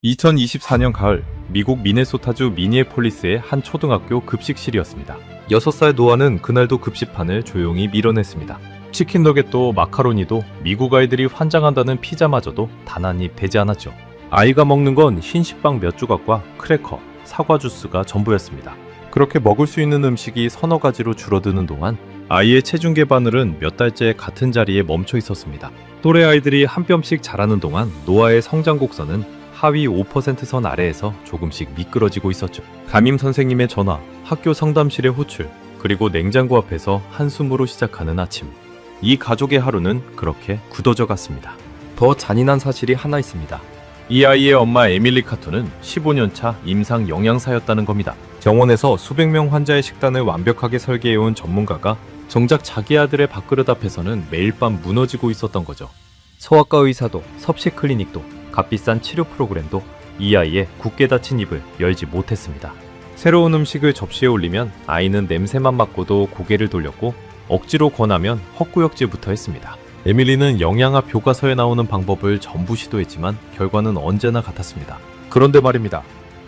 2024년 가을, 미국 미네소타주 미니애폴리스의 한 초등학교 급식실이었습니다. 6살 노아는 그날도 급식판을 조용히 밀어냈습니다. 치킨 너겟도 마카로니도 미국 아이들이 환장한다는 피자마저도 단 한 입 되지 않았죠. 아이가 먹는 건 흰식빵 몇 조각과 크래커, 사과 주스가 전부였습니다. 그렇게 먹을 수 있는 음식이 서너 가지로 줄어드는 동안 아이의 체중계 바늘은 몇 달째 같은 자리에 멈춰 있었습니다. 또래 아이들이 한 뼘씩 자라는 동안 노아의 성장 곡선은 하위 5%선 아래에서 조금씩 미끄러지고 있었죠. 담임 선생님의 전화, 학교 상담실의 호출, 그리고 냉장고 앞에서 한숨으로 시작하는 아침. 이 가족의 하루는 그렇게 굳어져 갔습니다. 더 잔인한 사실이 하나 있습니다. 이 아이의 엄마 에밀리 카토는 15년차 임상 영양사였다는 겁니다. 병원에서 수백 명 환자의 식단을 완벽하게 설계해온 전문가가 정작 자기 아들의 밥그릇 앞에서는 매일 밤 무너지고 있었던 거죠. 소아과 의사도 섭씨 클리닉도 값비싼 치료 프로그램도 이 아이의 굳게 닫힌 입을 열지 못했습니다. 새로운 음식을 접시에 올리면 아이는 냄새만 맡고도 고개를 돌렸고 억지로 권하면 헛구역질부터 했습니다. 에밀리는 영양학 교과서에 나오는 방법을 전부 시도했지만 결과는 언제나 같았습니다. 그런데 말입니다.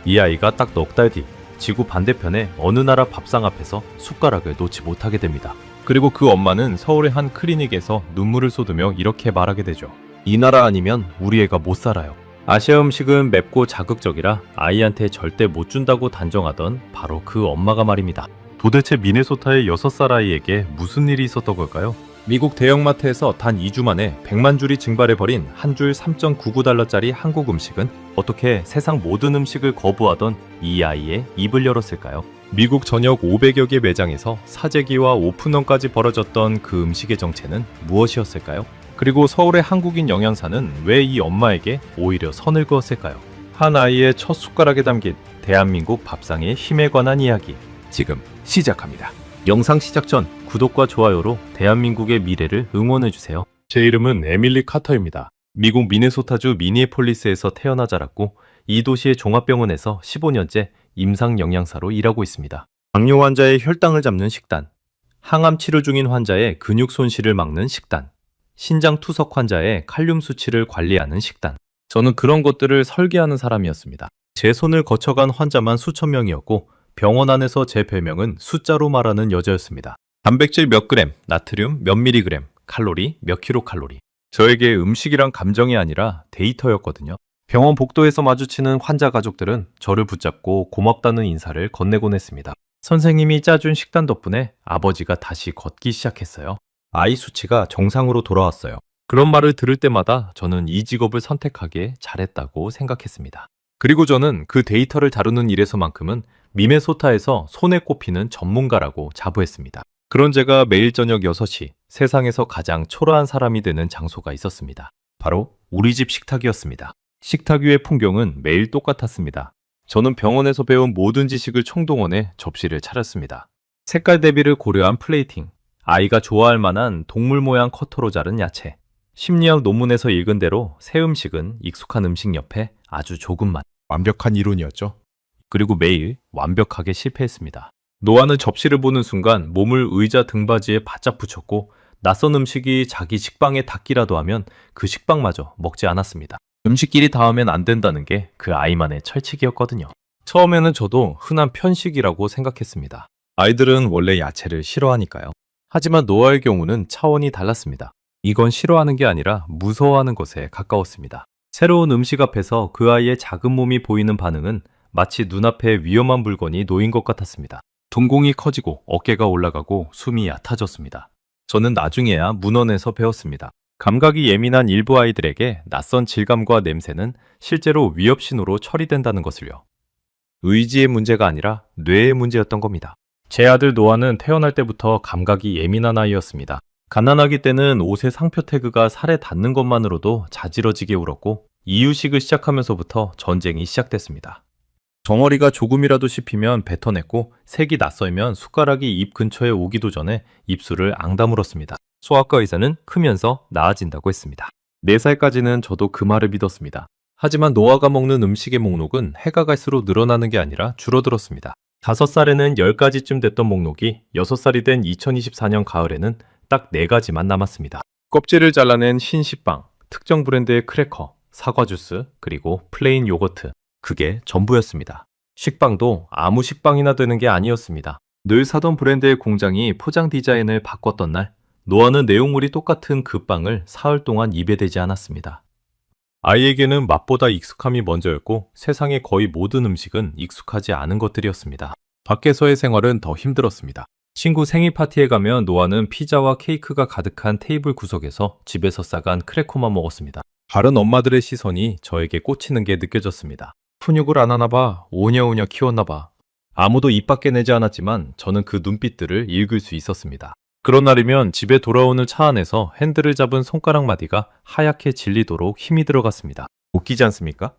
이 아이가 딱 넉 달 뒤 지구 반대편의 어느 나라 밥상 앞에서 숟가락을 놓지 못하게 됩니다. 그리고 그 엄마는 서울의 한 클리닉에서 눈물을 쏟으며 이렇게 말하게 되죠. 이 나라 아니면 우리 애가 못 살아요. 아시아 음식은 맵고 자극적이라 아이한테 절대 못 준다고 단정하던 바로 그 엄마가 말입니다. 도대체 미네소타의 6살 아이에게 무슨 일이 있었던 걸까요? 미국 대형마트에서 단 2주 만에 100만 줄이 증발해버린 한 줄 3.99달러짜리 한국 음식은 어떻게 세상 모든 음식을 거부하던 이 아이의 입을 열었을까요? 미국 전역 500여 개 매장에서 사재기와 오픈런까지 벌어졌던 그 음식의 정체는 무엇이었을까요? 그리고 서울의 한국인 영양사는 왜 이 엄마에게 오히려 선을 그었을까요? 한 아이의 첫 숟가락에 담긴 대한민국 밥상의 힘에 관한 이야기 지금 시작합니다. 영상 시작 전 구독과 좋아요로 대한민국의 미래를 응원해주세요. 제 이름은 에밀리 카터입니다. 미국 미네소타주 미니애폴리스에서 태어나 자랐고 이 도시의 종합병원에서 15년째 임상 영양사로 일하고 있습니다. 당뇨 환자의 혈당을 잡는 식단, 항암 치료 중인 환자의 근육 손실을 막는 식단, 신장 투석 환자의 칼륨 수치를 관리하는 식단. 저는 그런 것들을 설계하는 사람이었습니다. 제 손을 거쳐간 환자만 수천 명이었고 병원 안에서 제 별명은 숫자로 말하는 여자였습니다. 단백질 몇 그램, 나트륨 몇 미리그램, 칼로리 몇 킬로칼로리. 저에게 음식이란 감정이 아니라 데이터였거든요. 병원 복도에서 마주치는 환자 가족들은 저를 붙잡고 고맙다는 인사를 건네곤 했습니다. 선생님이 짜준 식단 덕분에 아버지가 다시 걷기 시작했어요. 아이 수치가 정상으로 돌아왔어요. 그런 말을 들을 때마다 저는 이 직업을 선택하기에 잘했다고 생각했습니다. 그리고 저는 그 데이터를 다루는 일에서만큼은 미네소타에서 손에 꼽히는 전문가라고 자부했습니다. 그런 제가 매일 저녁 6시 세상에서 가장 초라한 사람이 되는 장소가 있었습니다. 바로 우리 집 식탁이었습니다. 식탁 위의 풍경은 매일 똑같았습니다. 저는 병원에서 배운 모든 지식을 총동원해 접시를 차렸습니다. 색깔 대비를 고려한 플레이팅, 아이가 좋아할 만한 동물 모양 커터로 자른 야채, 심리학 논문에서 읽은 대로 새 음식은 익숙한 음식 옆에 아주 조금만. 완벽한 이론이었죠. 그리고 매일 완벽하게 실패했습니다. 노아는 접시를 보는 순간 몸을 의자 등받이에 바짝 붙였고 낯선 음식이 자기 식빵에 닿기라도 하면 그 식빵마저 먹지 않았습니다. 음식끼리 닿으면 안 된다는 게 그 아이만의 철칙이었거든요. 처음에는 저도 흔한 편식이라고 생각했습니다. 아이들은 원래 야채를 싫어하니까요. 하지만 노아의 경우는 차원이 달랐습니다. 이건 싫어하는 게 아니라 무서워하는 것에 가까웠습니다. 새로운 음식 앞에서 그 아이의 작은 몸이 보이는 반응은 마치 눈앞에 위험한 물건이 놓인 것 같았습니다. 둥공이 커지고 어깨가 올라가고 숨이 얕아졌습니다. 저는 나중에야 문헌에서 배웠습니다. 감각이 예민한 일부 아이들에게 낯선 질감과 냄새는 실제로 위협 신호로 처리된다는 것을요. 의지의 문제가 아니라 뇌의 문제였던 겁니다. 제 아들 노아는 태어날 때부터 감각이 예민한 아이였습니다. 갓난아기 때는 옷의 상표 태그가 살에 닿는 것만으로도 자지러지게 울었고 이유식을 시작하면서부터 전쟁이 시작됐습니다. 덩어리가 조금이라도 씹히면 뱉어냈고 색이 낯설면 숟가락이 입 근처에 오기도 전에 입술을 앙다물었습니다. 소아과 의사는 크면서 나아진다고 했습니다. 4살까지는 저도 그 말을 믿었습니다. 하지만 노아가 먹는 음식의 목록은 해가 갈수록 늘어나는 게 아니라 줄어들었습니다. 5살에는 10가지쯤 됐던 목록이 6살이 된 2024년 가을에는 딱 4가지만 남았습니다. 껍질을 잘라낸 흰 식빵, 특정 브랜드의 크래커, 사과 주스, 그리고 플레인 요거트. 그게 전부였습니다. 식빵도 아무 식빵이나 되는 게 아니었습니다. 늘 사던 브랜드의 공장이 포장 디자인을 바꿨던 날, 노아는 내용물이 똑같은 그 빵을 사흘 동안 입에 대지 않았습니다. 아이에게는 맛보다 익숙함이 먼저였고 세상의 거의 모든 음식은 익숙하지 않은 것들이었습니다. 밖에서의 생활은 더 힘들었습니다. 친구 생일 파티에 가면 노아는 피자와 케이크가 가득한 테이블 구석에서 집에서 싸간 크래커만 먹었습니다. 다른 엄마들의 시선이 저에게 꽂히는 게 느껴졌습니다. 훈육을 안 하나 봐, 오냐오냐 키웠나 봐. 아무도 입 밖에 내지 않았지만 저는 그 눈빛들을 읽을 수 있었습니다. 그런 날이면 집에 돌아오는 차 안에서 핸들을 잡은 손가락 마디가 하얗게 질리도록 힘이 들어갔습니다. 웃기지 않습니까?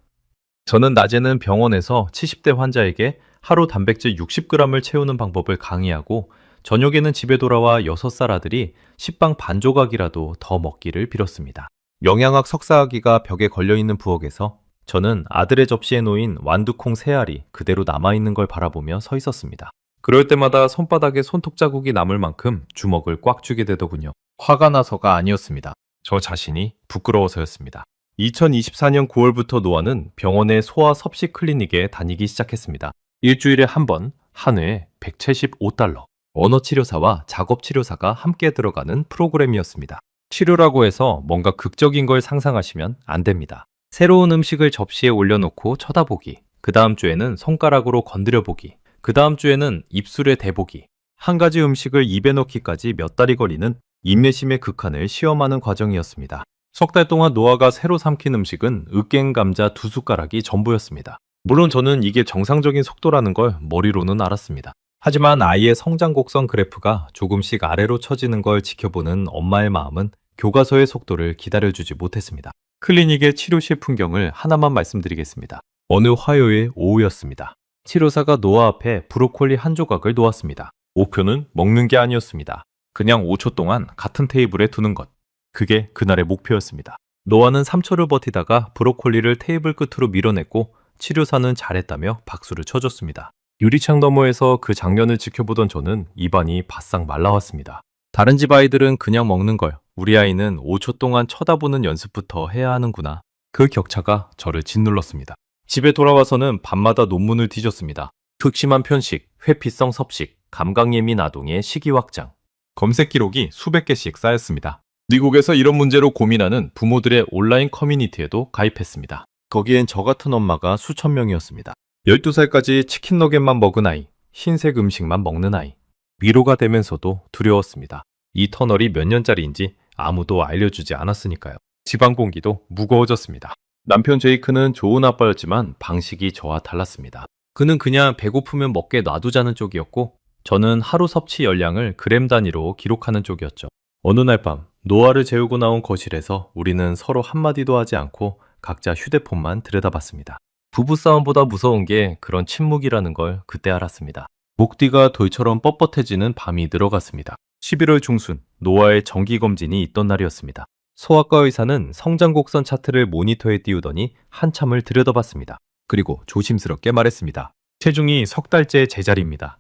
저는 낮에는 병원에서 70대 환자에게 하루 단백질 60g을 채우는 방법을 강의하고 저녁에는 집에 돌아와 6살 아들이 식빵 반 조각이라도 더 먹기를 빌었습니다. 영양학 석사학위가 벽에 걸려있는 부엌에서 저는 아들의 접시에 놓인 완두콩 3알이 그대로 남아있는 걸 바라보며 서 있었습니다. 그럴 때마다 손바닥에 손톱 자국이 남을 만큼 주먹을 꽉 쥐게 되더군요. 화가 나서가 아니었습니다. 저 자신이 부끄러워서였습니다. 2024년 9월부터 노아는 병원의 소아 섭식 클리닉에 다니기 시작했습니다. 일주일에 한 번, 한 회에 $175. 언어치료사와 작업치료사가 함께 들어가는 프로그램이었습니다. 치료라고 해서 뭔가 극적인 걸 상상하시면 안 됩니다. 새로운 음식을 접시에 올려놓고 쳐다보기, 그 다음 주에는 손가락으로 건드려보기, 그 다음 주에는 입술에 대보기, 한 가지 음식을 입에 넣기까지 몇 달이 걸리는 인내심의 극한을 시험하는 과정이었습니다. 석 달 동안 노아가 새로 삼킨 음식은 으깬 감자 2숟가락이 전부였습니다. 물론 저는 이게 정상적인 속도라는 걸 머리로는 알았습니다. 하지만 아이의 성장 곡선 그래프가 조금씩 아래로 처지는 걸 지켜보는 엄마의 마음은 교과서의 속도를 기다려주지 못했습니다. 클리닉의 치료실 풍경을 하나만 말씀드리겠습니다. 어느 화요일 오후였습니다. 치료사가 노아 앞에 브로콜리 한 조각을 놓았습니다. 목표는 먹는 게 아니었습니다. 그냥 5초 동안 같은 테이블에 두는 것. 그게 그날의 목표였습니다. 노아는 3초를 버티다가 브로콜리를 테이블 끝으로 밀어냈고 치료사는 잘했다며 박수를 쳐줬습니다. 유리창 너머에서 그 장면을 지켜보던 저는 입안이 바싹 말라왔습니다. 다른 집 아이들은 그냥 먹는 걸, 우리 아이는 5초 동안 쳐다보는 연습부터 해야 하는구나. 그 격차가 저를 짓눌렀습니다. 집에 돌아와서는 밤마다 논문을 뒤졌습니다. 극심한 편식, 회피성 섭식, 감각예민 아동의 식이 확장. 검색 기록이 수백 개씩 쌓였습니다. 미국에서 이런 문제로 고민하는 부모들의 온라인 커뮤니티에도 가입했습니다. 거기엔 저 같은 엄마가 수천 명이었습니다. 12살까지 치킨 너겟만 먹은 아이, 흰색 음식만 먹는 아이. 위로가 되면서도 두려웠습니다. 이 터널이 몇 년짜리인지 아무도 알려주지 않았으니까요. 지방 공기도 무거워졌습니다. 남편 제이크는 좋은 아빠였지만 방식이 저와 달랐습니다. 그는 그냥 배고프면 먹게 놔두자는 쪽이었고 저는 하루 섭취 열량을 그램 단위로 기록하는 쪽이었죠. 어느 날 밤 노아를 재우고 나온 거실에서 우리는 서로 한마디도 하지 않고 각자 휴대폰만 들여다봤습니다. 부부싸움보다 무서운 게 그런 침묵이라는 걸 그때 알았습니다. 목뒤가 돌처럼 뻣뻣해지는 밤이 늘어갔습니다. 11월 중순 노아의 정기검진이 있던 날이었습니다. 소아과 의사는 성장곡선 차트를 모니터에 띄우더니 한참을 들여다봤습니다. 그리고 조심스럽게 말했습니다. 체중이 석 달째 제자리입니다.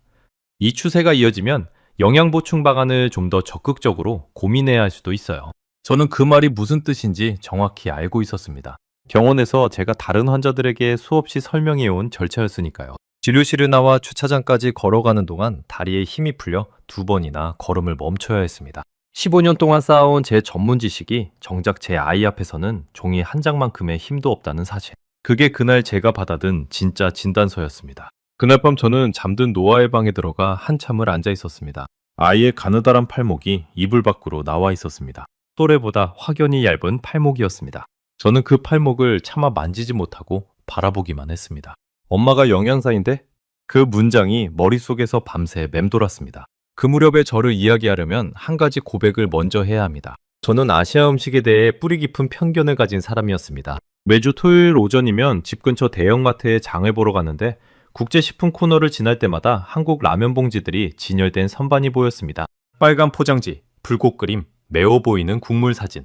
이 추세가 이어지면 영양 보충 방안을 좀 더 적극적으로 고민해야 할 수도 있어요. 저는 그 말이 무슨 뜻인지 정확히 알고 있었습니다. 병원에서 제가 다른 환자들에게 수없이 설명해온 절차였으니까요. 진료실을 나와 주차장까지 걸어가는 동안 다리에 힘이 풀려 2번이나 걸음을 멈춰야 했습니다. 15년 동안 쌓아온 제 전문 지식이 정작 제 아이 앞에서는 종이 한 장만큼의 힘도 없다는 사실. 그게 그날 제가 받아든 진짜 진단서였습니다. 그날 밤 저는 잠든 노아의 방에 들어가 한참을 앉아 있었습니다. 아이의 가느다란 팔목이 이불 밖으로 나와 있었습니다. 또래보다 확연히 얇은 팔목이었습니다. 저는 그 팔목을 차마 만지지 못하고 바라보기만 했습니다. 엄마가 영양사인데? 그 문장이 머릿속에서 밤새 맴돌았습니다. 그 무렵에 저를 이야기하려면 한 가지 고백을 먼저 해야 합니다. 저는 아시아 음식에 대해 뿌리 깊은 편견을 가진 사람이었습니다. 매주 토요일 오전이면 집 근처 대형마트에 장을 보러 갔는데 국제식품 코너를 지날 때마다 한국 라면 봉지들이 진열된 선반이 보였습니다. 빨간 포장지, 불꽃 그림, 매워 보이는 국물 사진.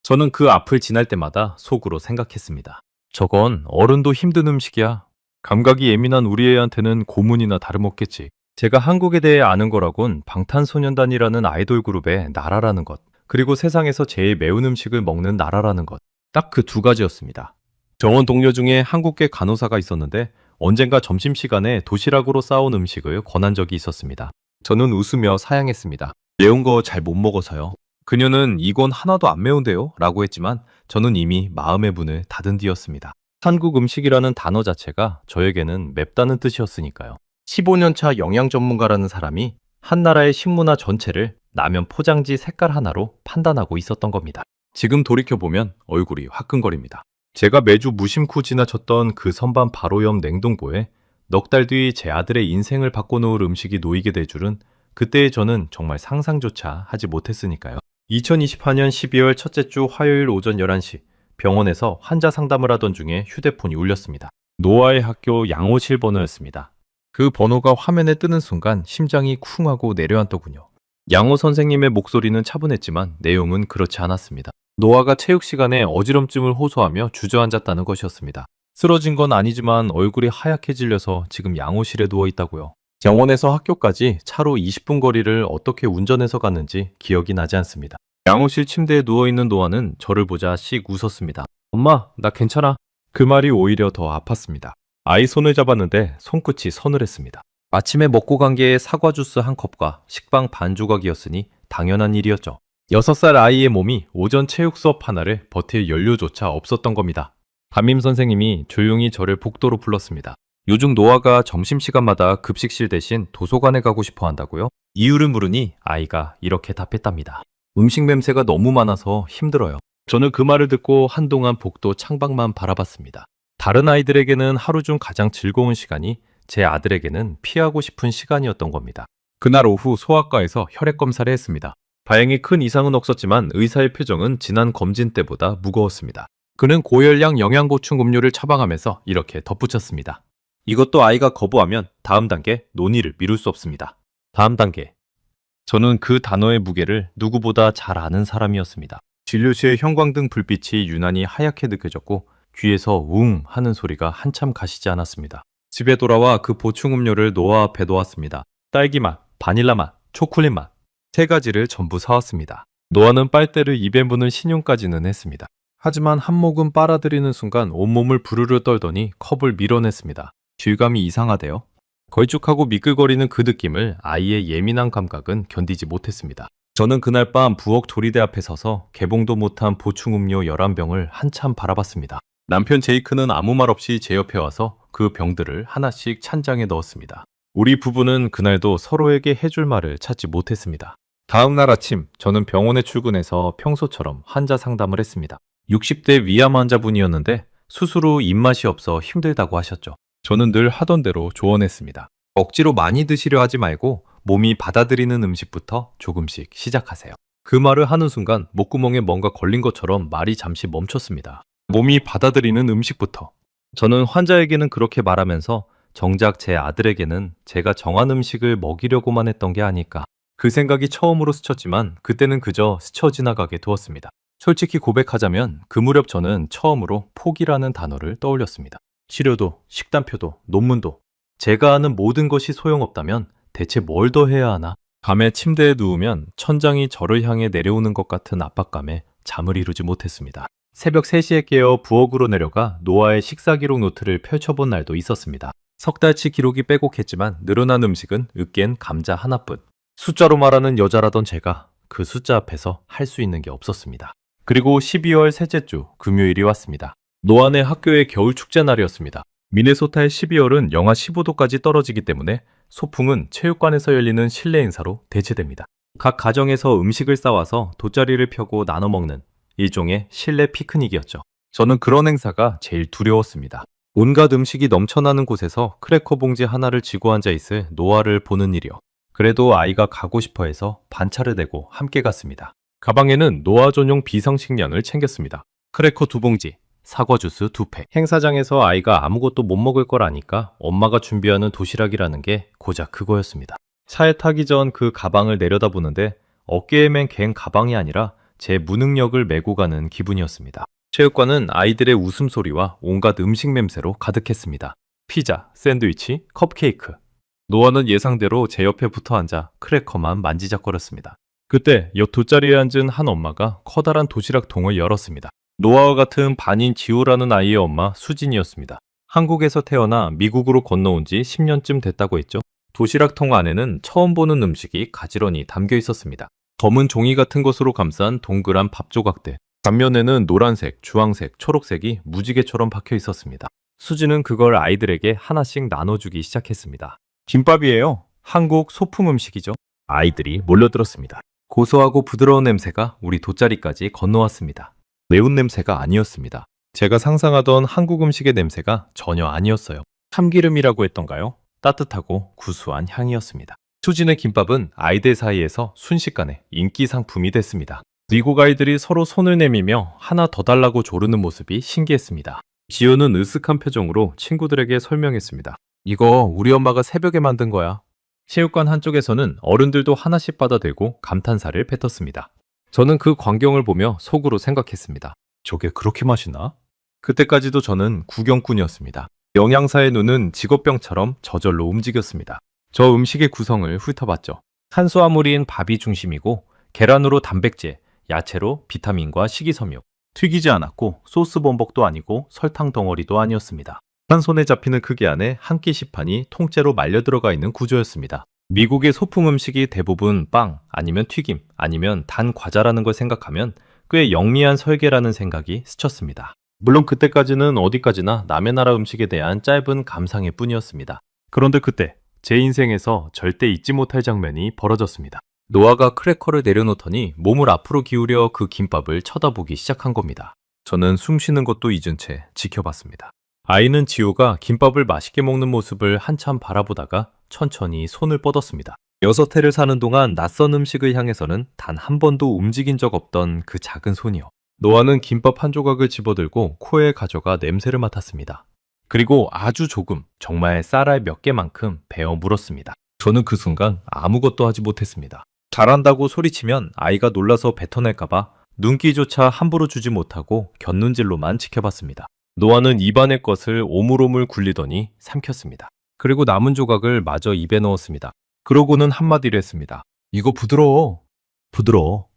저는 그 앞을 지날 때마다 속으로 생각했습니다. 저건 어른도 힘든 음식이야. 감각이 예민한 우리 애한테는 고문이나 다름없겠지. 제가 한국에 대해 아는 거라곤 방탄소년단이라는 아이돌 그룹의 나라라는 것, 그리고 세상에서 제일 매운 음식을 먹는 나라라는 것. 딱 그 두 가지였습니다. 정원 동료 중에 한국계 간호사가 있었는데 언젠가 점심시간에 도시락으로 싸온 음식을 권한 적이 있었습니다. 저는 웃으며 사양했습니다. 매운 거 잘 못 먹어서요. 그녀는 이건 하나도 안 매운데요? 라고 했지만 저는 이미 마음의 문을 닫은 뒤였습니다. 한국 음식이라는 단어 자체가 저에게는 맵다는 뜻이었으니까요. 15년차 영양 전문가라는 사람이 한 나라의 식문화 전체를 라면 포장지 색깔 하나로 판단하고 있었던 겁니다. 지금 돌이켜보면 얼굴이 화끈거립니다. 제가 매주 무심코 지나쳤던 그 선반 바로 옆 냉동고에 넉 달 뒤 제 아들의 인생을 바꿔놓을 음식이 놓이게 될 줄은 그때의 저는 정말 상상조차 하지 못했으니까요. 2024년 12월 첫째 주 화요일 오전 11시 병원에서 환자 상담을 하던 중에 휴대폰이 울렸습니다. 노아의 학교 양호실 번호였습니다. 그 번호가 화면에 뜨는 순간 심장이 쿵 하고 내려앉더군요. 양호 선생님의 목소리는 차분했지만 내용은 그렇지 않았습니다. 노아가 체육 시간에 어지럼증을 호소하며 주저앉았다는 것이었습니다. 쓰러진 건 아니지만 얼굴이 하얗게 질려서 지금 양호실에 누워 있다고요. 병원에서 학교까지 차로 20분 거리를 어떻게 운전해서 갔는지 기억이 나지 않습니다. 양호실 침대에 누워있는 노아는 저를 보자 씩 웃었습니다. 엄마, 나 괜찮아. 그 말이 오히려 더 아팠습니다. 아이 손을 잡았는데 손끝이 서늘했습니다. 아침에 먹고 간 게 사과 주스 한 컵과 식빵 반 조각이었으니 당연한 일이었죠. 6살 아이의 몸이 오전 체육 수업 하나를 버틸 연료조차 없었던 겁니다. 담임 선생님이 조용히 저를 복도로 불렀습니다. 요즘 노아가 점심시간마다 급식실 대신 도서관에 가고 싶어 한다고요? 이유를 물으니 아이가 이렇게 답했답니다. 음식 냄새가 너무 많아서 힘들어요. 저는 그 말을 듣고 한동안 복도 창밖만 바라봤습니다. 다른 아이들에게는 하루 중 가장 즐거운 시간이 제 아들에게는 피하고 싶은 시간이었던 겁니다. 그날 오후 소아과에서 혈액 검사를 했습니다. 다행히 큰 이상은 없었지만 의사의 표정은 지난 검진 때보다 무거웠습니다. 그는 고열량 영양보충 음료를 처방하면서 이렇게 덧붙였습니다. 이것도 아이가 거부하면 다음 단계 논의를 미룰 수 없습니다. 다음 단계. 저는 그 단어의 무게를 누구보다 잘 아는 사람이었습니다. 진료실 형광등 불빛이 유난히 하얗게 느껴졌고 귀에서 웅 하는 소리가 한참 가시지 않았습니다. 집에 돌아와 그 보충 음료를 노아 앞에 놓았습니다. 딸기 맛, 바닐라 맛, 초콜릿 맛. 3가지를 전부 사왔습니다. 노아는 빨대를 입에 무는 신용까지는 했습니다. 하지만 한 모금 빨아들이는 순간 온몸을 부르르 떨더니 컵을 밀어냈습니다. 질감이 이상하대요. 걸쭉하고 미끌거리는 그 느낌을 아이의 예민한 감각은 견디지 못했습니다. 저는 그날 밤 부엌 조리대 앞에 서서 개봉도 못한 보충 음료 11병을 한참 바라봤습니다. 남편 제이크는 아무 말 없이 제 옆에 와서 그 병들을 하나씩 찬장에 넣었습니다. 우리 부부는 그날도 서로에게 해줄 말을 찾지 못했습니다. 다음 날 아침 저는 병원에 출근해서 평소처럼 환자 상담을 했습니다. 60대 위암 환자분이었는데 수술 후 입맛이 없어 힘들다고 하셨죠. 저는 늘 하던 대로 조언했습니다. 억지로 많이 드시려 하지 말고 몸이 받아들이는 음식부터 조금씩 시작하세요. 그 말을 하는 순간 목구멍에 뭔가 걸린 것처럼 말이 잠시 멈췄습니다. 몸이 받아들이는 음식부터. 저는 환자에게는 그렇게 말하면서 정작 제 아들에게는 제가 정한 음식을 먹이려고만 했던 게 아닐까. 그 생각이 처음으로 스쳤지만 그때는 그저 스쳐 지나가게 두었습니다. 솔직히 고백하자면 그 무렵 저는 처음으로 포기라는 단어를 떠올렸습니다. 치료도, 식단표도, 논문도 제가 아는 모든 것이 소용없다면 대체 뭘 더 해야 하나? 밤에 침대에 누우면 천장이 저를 향해 내려오는 것 같은 압박감에 잠을 이루지 못했습니다. 새벽 3시에 깨어 부엌으로 내려가 노아의 식사 기록 노트를 펼쳐본 날도 있었습니다. 석 달치 기록이 빼곡했지만 늘어난 음식은 으깬 감자 하나뿐. 숫자로 말하는 여자라던 제가 그 숫자 앞에서 할 수 있는 게 없었습니다. 그리고 12월 셋째 주 금요일이 왔습니다. 노안의 학교의 겨울 축제 날이었습니다. 미네소타의 12월은 영하 15도까지 떨어지기 때문에 소풍은 체육관에서 열리는 실내 행사로 대체됩니다. 각 가정에서 음식을 싸와서 돗자리를 펴고 나눠 먹는 일종의 실내 피크닉이었죠. 저는 그런 행사가 제일 두려웠습니다. 온갖 음식이 넘쳐나는 곳에서 크래커 봉지 하나를 쥐고 앉아 있을 노아를 보는 일이요. 그래도 아이가 가고 싶어 해서 반차를 내고 함께 갔습니다. 가방에는 노아 전용 비상식량을 챙겼습니다. 크래커 2봉지, 사과 주스 2팩. 행사장에서 아이가 아무것도 못 먹을 걸 아니까 엄마가 준비하는 도시락이라는 게 고작 그거였습니다. 차에 타기 전 그 가방을 내려다보는데 어깨에 맨 갠 가방이 아니라 제 무능력을 메고 가는 기분이었습니다. 체육관은 아이들의 웃음소리와 온갖 음식 냄새로 가득했습니다. 피자, 샌드위치, 컵케이크. 노아는 예상대로 제 옆에 붙어 앉아 크래커만 만지작거렸습니다. 그때 옆 돗자리에 앉은 한 엄마가 커다란 도시락 통을 열었습니다. 노아와 같은 반인 지호라는 아이의 엄마 수진이었습니다. 한국에서 태어나 미국으로 건너온 지 10년쯤 됐다고 했죠. 도시락통 안에는 처음 보는 음식이 가지런히 담겨 있었습니다. 검은 종이 같은 것으로 감싼 동그란 밥 조각들. 단면에는 노란색, 주황색, 초록색이 무지개처럼 박혀 있었습니다. 수지는 그걸 아이들에게 하나씩 나눠주기 시작했습니다. 김밥이에요. 한국 소풍 음식이죠. 아이들이 몰려들었습니다. 고소하고 부드러운 냄새가 우리 돗자리까지 건너왔습니다. 매운 냄새가 아니었습니다. 제가 상상하던 한국 음식의 냄새가 전혀 아니었어요. 참기름이라고 했던가요? 따뜻하고 구수한 향이었습니다. 수진의 김밥은 아이들 사이에서 순식간에 인기 상품이 됐습니다. 미국 아이들이 서로 손을 내밀며 하나 더 달라고 조르는 모습이 신기했습니다. 지호는 으쓱한 표정으로 친구들에게 설명했습니다. 이거 우리 엄마가 새벽에 만든 거야. 체육관 한쪽에서는 어른들도 하나씩 받아들고 감탄사를 뱉었습니다. 저는 그 광경을 보며 속으로 생각했습니다. 저게 그렇게 맛있나? 그때까지도 저는 구경꾼이었습니다. 영양사의 눈은 직업병처럼 저절로 움직였습니다. 저 음식의 구성을 훑어봤죠. 탄수화물인 밥이 중심이고 계란으로 단백질, 야채로 비타민과 식이섬유, 튀기지 않았고 소스 범벅도 아니고 설탕 덩어리도 아니었습니다. 한 손에 잡히는 크기 안에 한 끼 식판이 통째로 말려 들어가 있는 구조였습니다. 미국의 소풍 음식이 대부분 빵, 아니면 튀김, 아니면 단 과자라는 걸 생각하면 꽤 영리한 설계라는 생각이 스쳤습니다. 물론 그때까지는 어디까지나 남의 나라 음식에 대한 짧은 감상일 뿐이었습니다. 그런데 그때 제 인생에서 절대 잊지 못할 장면이 벌어졌습니다. 노아가 크래커를 내려놓더니 몸을 앞으로 기울여 그 김밥을 쳐다보기 시작한 겁니다. 저는 숨 쉬는 것도 잊은 채 지켜봤습니다. 아이는 지호가 김밥을 맛있게 먹는 모습을 한참 바라보다가 천천히 손을 뻗었습니다. 6해를 사는 동안 낯선 음식을 향해서는 단 한 번도 움직인 적 없던 그 작은 손이요. 노아는 김밥 한 조각을 집어들고 코에 가져가 냄새를 맡았습니다. 그리고 아주 조금, 정말 쌀알 몇 개만큼 베어 물었습니다. 저는 그 순간 아무것도 하지 못했습니다. 잘한다고 소리치면 아이가 놀라서 뱉어낼까봐 눈기조차 함부로 주지 못하고 곁눈질로만 지켜봤습니다. 노아는 입안의 것을 오물오물 굴리더니 삼켰습니다. 그리고 남은 조각을 마저 입에 넣었습니다. 그러고는 한마디를 했습니다. 이거 부드러워. 부드러워.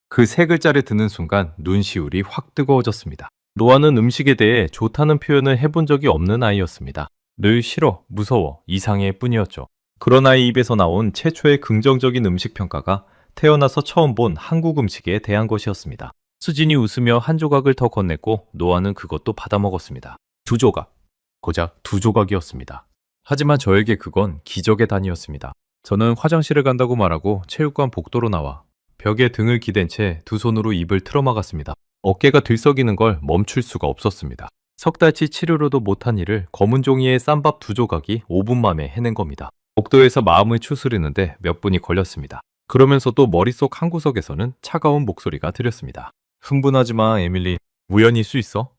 그 세 글자를 듣는 순간 눈시울이 확 뜨거워졌습니다. 노아는 음식에 대해 좋다는 표현을 해본 적이 없는 아이였습니다. 늘 싫어, 무서워, 이상해 뿐이었죠. 그런 아이 입에서 나온 최초의 긍정적인 음식 평가가 태어나서 처음 본 한국 음식에 대한 것이었습니다. 수진이 웃으며 한 조각을 더 건넸고 노아는 그것도 받아 먹었습니다. 2조각. 고작 2조각이었습니다. 하지만 저에게 그건 기적의 단위였습니다. 저는 화장실을 간다고 말하고 체육관 복도로 나와 벽에 등을 기댄 채 두 손으로 입을 틀어막았습니다. 어깨가 들썩이는 걸 멈출 수가 없었습니다. 석 달치 치료로도 못한 일을 검은 종이에 쌈밥 2조각이 5분 만에 해낸 겁니다. 복도에서 마음을 추스리는데 몇 분이 걸렸습니다. 그러면서도 머릿속 한 구석에서는 차가운 목소리가 들렸습니다. 흥분하지 마, 에밀리. 우연일 수 있어.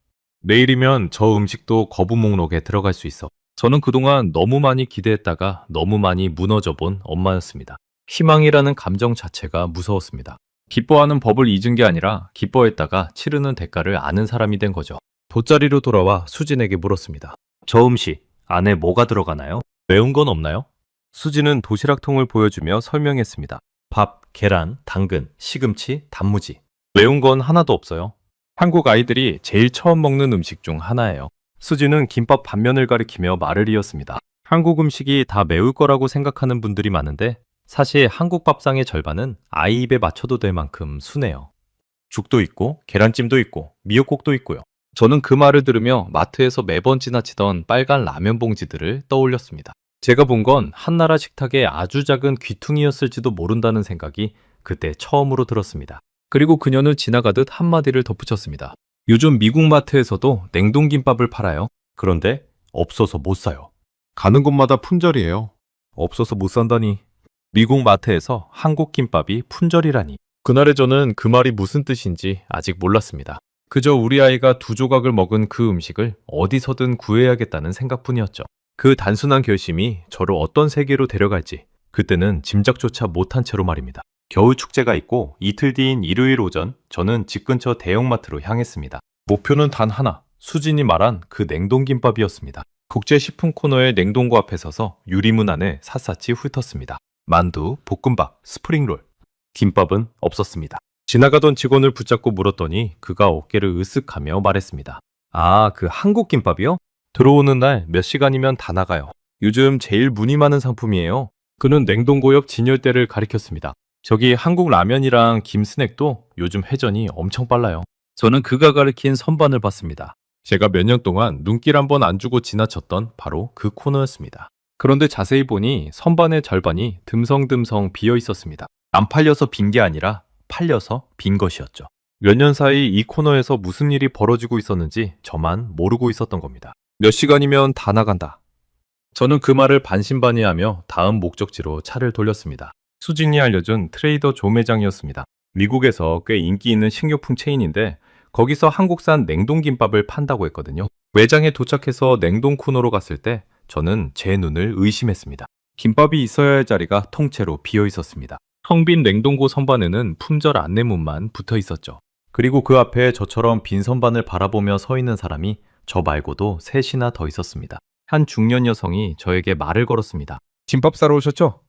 내일이면 저 음식도 거부 목록에 들어갈 수 있어. 저는 그동안 너무 많이 기대했다가 너무 많이 무너져 본 엄마였습니다. 희망이라는 감정 자체가 무서웠습니다. 기뻐하는 법을 잊은 게 아니라 기뻐했다가 치르는 대가를 아는 사람이 된 거죠. 돗자리로 돌아와 수진에게 물었습니다. 저 음식 안에 뭐가 들어가나요? 매운 건 없나요? 수진은 도시락통을 보여주며 설명했습니다. 밥, 계란, 당근, 시금치, 단무지. 매운 건 하나도 없어요. 한국 아이들이 제일 처음 먹는 음식 중 하나예요. 수진은 김밥 반면을 가리키며 말을 이었습니다. 한국 음식이 다 매울 거라고 생각하는 분들이 많은데 사실 한국 밥상의 절반은 아이 입에 맞춰도 될 만큼 순해요. 죽도 있고 계란찜도 있고 미역국도 있고요. 저는 그 말을 들으며 마트에서 매번 지나치던 빨간 라면 봉지들을 떠올렸습니다. 제가 본 건 한나라 식탁의 아주 작은 귀퉁이였을지도 모른다는 생각이 그때 처음으로 들었습니다. 그리고 그녀는 지나가듯 한마디를 덧붙였습니다. 요즘 미국 마트에서도 냉동김밥을 팔아요. 그런데 없어서 못 사요. 가는 곳마다 품절이에요. 없어서 못 산다니. 미국 마트에서 한국 김밥이 품절이라니. 그날의 저는 그 말이 무슨 뜻인지 아직 몰랐습니다. 그저 우리 아이가 2조각을 먹은 그 음식을 어디서든 구해야겠다는 생각뿐이었죠. 그 단순한 결심이 저를 어떤 세계로 데려갈지 그때는 짐작조차 못한 채로 말입니다. 겨울 축제가 있고 이틀 뒤인 일요일 오전 저는 집 근처 대형마트로 향했습니다. 목표는 단 하나, 수진이 말한 그 냉동김밥이었습니다. 국제식품 코너의 냉동고 앞에 서서 유리문 안을 샅샅이 훑었습니다. 만두, 볶음밥, 스프링롤. 김밥은 없었습니다. 지나가던 직원을 붙잡고 물었더니 그가 어깨를 으쓱하며 말했습니다. 아, 그 한국 김밥이요? 들어오는 날 몇 시간이면 다 나가요. 요즘 제일 문의 많은 상품이에요. 그는 냉동고 옆 진열대를 가리켰습니다. 저기 한국 라면이랑 김 스낵도 요즘 회전이 엄청 빨라요. 저는 그가 가리킨 선반을 봤습니다. 제가 몇 년 동안 눈길 한 번 안 주고 지나쳤던 바로 그 코너였습니다. 그런데 자세히 보니 선반의 절반이 듬성듬성 비어 있었습니다. 안 팔려서 빈 게 아니라 팔려서 빈 것이었죠. 몇 년 사이 이 코너에서 무슨 일이 벌어지고 있었는지 저만 모르고 있었던 겁니다. 몇 시간이면 다 나간다. 저는 그 말을 반신반의하며 다음 목적지로 차를 돌렸습니다. 수진이 알려준 트레이더 조 매장이었습니다. 미국에서 꽤 인기 있는 식료품 체인인데 거기서 한국산 냉동김밥을 판다고 했거든요. 매장에 도착해서 냉동 코너로 갔을 때 저는 제 눈을 의심했습니다. 김밥이 있어야 할 자리가 통째로 비어 있었습니다. 텅 빈 냉동고 선반에는 품절 안내문만 붙어 있었죠. 그리고 그 앞에 저처럼 빈 선반을 바라보며 서 있는 사람이 저 말고도 셋이나 더 있었습니다. 한 중년 여성이 저에게 말을 걸었습니다. 김밥 사러 오셨죠?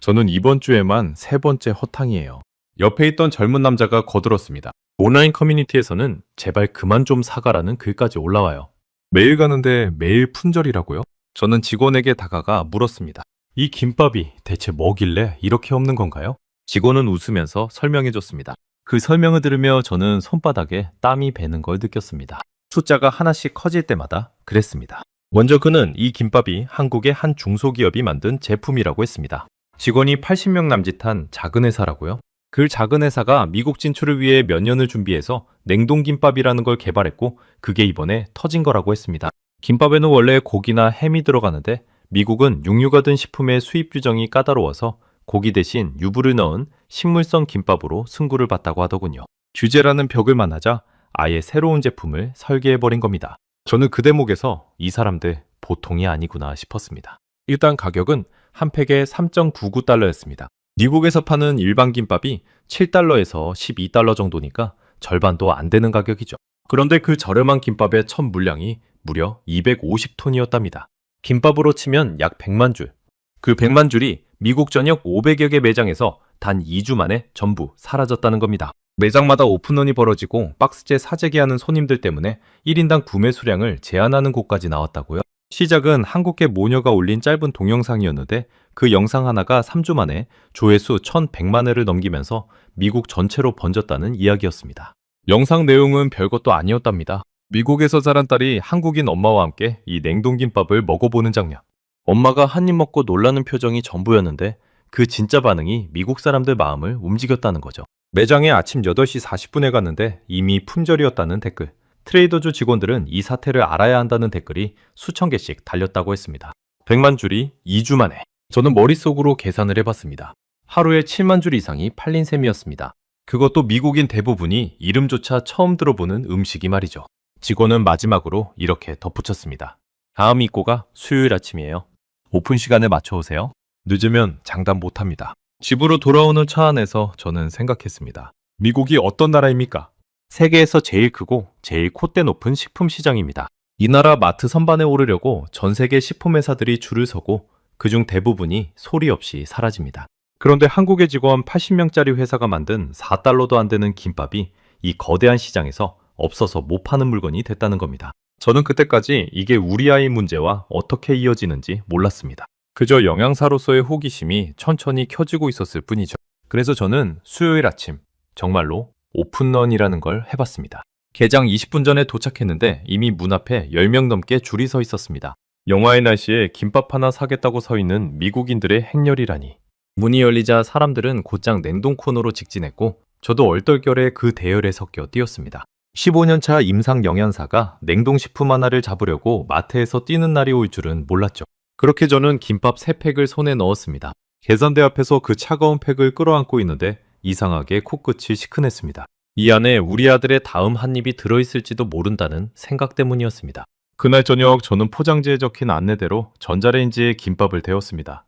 저는 이번 주에만 세 번째 허탕이에요. 옆에 있던 젊은 남자가 거들었습니다. 온라인 커뮤니티에서는 제발 그만 좀 사가라는 글까지 올라와요. 매일 가는데 매일 품절이라고요? 저는 직원에게 다가가 물었습니다. 이 김밥이 대체 뭐길래 이렇게 없는 건가요? 직원은 웃으면서 설명해줬습니다. 그 설명을 들으며 저는 손바닥에 땀이 배는 걸 느꼈습니다. 숫자가 하나씩 커질 때마다 그랬습니다. 먼저 그는 이 김밥이 한국의 한 중소기업이 만든 제품이라고 했습니다. 직원이 80명 남짓한 작은 회사라고요? 그 작은 회사가 미국 진출을 위해 몇 년을 준비해서 냉동김밥이라는 걸 개발했고 그게 이번에 터진 거라고 했습니다. 김밥에는 원래 고기나 햄이 들어가는데 미국은 육류가 든 식품의 수입 규정이 까다로워서 고기 대신 유부를 넣은 식물성 김밥으로 승구를 봤다고 하더군요. 규제라는 벽을 만나자 아예 새로운 제품을 설계해버린 겁니다. 저는 그 대목에서 이 사람들 보통이 아니구나 싶었습니다. 일단 가격은 한 팩에 3.99달러였습니다. 미국에서 파는 일반 김밥이 7달러에서 12달러 정도니까 절반도 안 되는 가격이죠. 그런데 그 저렴한 김밥의 첫 물량이 무려 250톤이었답니다. 김밥으로 치면 약 100만 줄. 그 100만 줄이 미국 전역 500여 개 매장에서 단 2주 만에 전부 사라졌다는 겁니다. 매장마다 오픈런이 벌어지고 박스째 사재기하는 손님들 때문에 1인당 구매 수량을 제한하는 곳까지 나왔다고요. 시작은 한국계 모녀가 올린 짧은 동영상이었는데 그 영상 하나가 3주 만에 조회수 1100만 회를 넘기면서 미국 전체로 번졌다는 이야기였습니다. 영상 내용은 별것도 아니었답니다. 미국에서 자란 딸이 한국인 엄마와 함께 이 냉동김밥을 먹어보는 장면. 엄마가 한 입 먹고 놀라는 표정이 전부였는데 그 진짜 반응이 미국 사람들 마음을 움직였다는 거죠. 매장에 아침 8시 40분에 갔는데 이미 품절이었다는 댓글. 트레이더조 직원들은 이 사태를 알아야 한다는 댓글이 수천 개씩 달렸다고 했습니다. 100만 줄이 2주 만에. 저는 머릿속으로 계산을 해봤습니다. 하루에 7만 줄 이상이 팔린 셈이었습니다. 그것도 미국인 대부분이 이름조차 처음 들어보는 음식이 말이죠. 직원은 마지막으로 이렇게 덧붙였습니다. 다음 입고가 수요일 아침이에요. 오픈 시간에 맞춰 오세요. 늦으면 장담 못합니다. 집으로 돌아오는 차 안에서 저는 생각했습니다. 미국이 어떤 나라입니까? 세계에서 제일 크고 제일 콧대 높은 식품 시장입니다. 이 나라 마트 선반에 오르려고 전 세계 식품 회사들이 줄을 서고 그중 대부분이 소리 없이 사라집니다. 그런데 한국의 직원 80명짜리 회사가 만든 4달러도 안 되는 김밥이 이 거대한 시장에서 없어서 못 파는 물건이 됐다는 겁니다. 저는 그때까지 이게 우리 아이 문제와 어떻게 이어지는지 몰랐습니다. 그저 영양사로서의 호기심이 천천히 켜지고 있었을 뿐이죠. 그래서 저는 수요일 아침 정말로 오픈런이라는 걸 해봤습니다. 개장 20분 전에 도착했는데 이미 문 앞에 10명 넘게 줄이 서 있었습니다. 영하의 날씨에 김밥 하나 사겠다고 서 있는 미국인들의 행렬이라니. 문이 열리자 사람들은 곧장 냉동 코너로 직진했고 저도 얼떨결에 그 대열에 섞여 뛰었습니다. 15년차 임상 영양사가 냉동식품 하나를 잡으려고 마트에서 뛰는 날이 올 줄은 몰랐죠. 그렇게 저는 김밥 3팩을 손에 넣었습니다. 계산대 앞에서 그 차가운 팩을 끌어안고 있는데 이상하게 코끝이 시큰했습니다. 이 안에 우리 아들의 다음 한 입이 들어있을지도 모른다는 생각 때문이었습니다. 그날 저녁 저는 포장지에 적힌 안내대로 전자레인지에 김밥을 데웠습니다.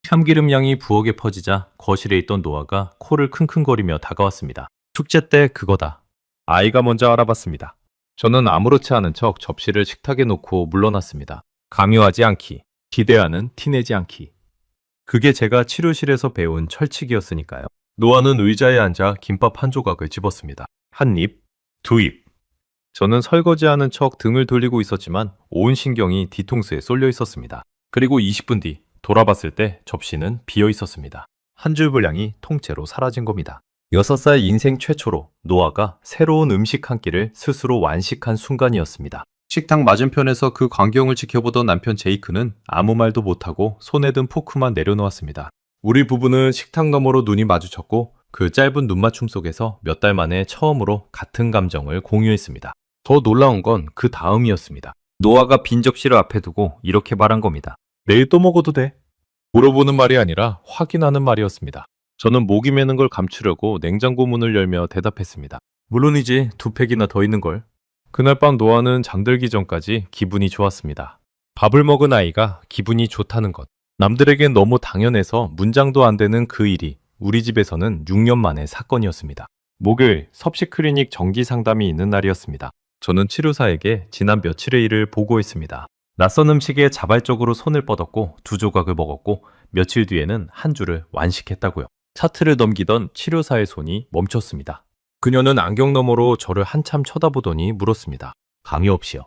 참기름 향이 부엌에 퍼지자 거실에 있던 노아가 코를 킁킁거리며 다가왔습니다. 축제 때 그거다. 아이가 먼저 알아봤습니다. 저는 아무렇지 않은 척 접시를 식탁에 놓고 물러났습니다. 강요하지 않기, 기대하는 티내지 않기. 그게 제가 치료실에서 배운 철칙이었으니까요. 노아는 의자에 앉아 김밥 한 조각을 집었습니다. 한 입, 두 입. 저는 설거지하는 척 등을 돌리고 있었지만 온 신경이 뒤통수에 쏠려 있었습니다. 그리고 20분 뒤 돌아봤을 때 접시는 비어 있었습니다. 한 줄 분량이 통째로 사라진 겁니다. 6살 인생 최초로 노아가 새로운 음식 한 끼를 스스로 완식한 순간이었습니다. 식탁 맞은편에서 그 광경을 지켜보던 남편 제이크는 아무 말도 못하고 손에 든 포크만 내려놓았습니다. 우리 부부는 식탁 너머로 눈이 마주쳤고 그 짧은 눈맞춤 속에서 몇 달 만에 처음으로 같은 감정을 공유했습니다. 더 놀라운 건 그 다음이었습니다. 노아가 빈 접시를 앞에 두고 이렇게 말한 겁니다. 내일 또 먹어도 돼? 물어보는 말이 아니라 확인하는 말이었습니다. 저는 목이 메는 걸 감추려고 냉장고 문을 열며 대답했습니다. 물론이지, 2팩이나 더 있는걸. 그날 밤 노아는 잠들기 전까지 기분이 좋았습니다. 밥을 먹은 아이가 기분이 좋다는 것. 남들에겐 너무 당연해서 문장도 안 되는 그 일이 우리 집에서는 6년 만의 사건이었습니다. 목요일 섭식 클리닉 정기 상담이 있는 날이었습니다. 저는 치료사에게 지난 며칠의 일을 보고했습니다. 낯선 음식에 자발적으로 손을 뻗었고 2조각을 먹었고 며칠 뒤에는 한 줄을 완식했다고요. 차트를 넘기던 치료사의 손이 멈췄습니다. 그녀는 안경 너머로 저를 한참 쳐다보더니 물었습니다. 강요 없이요.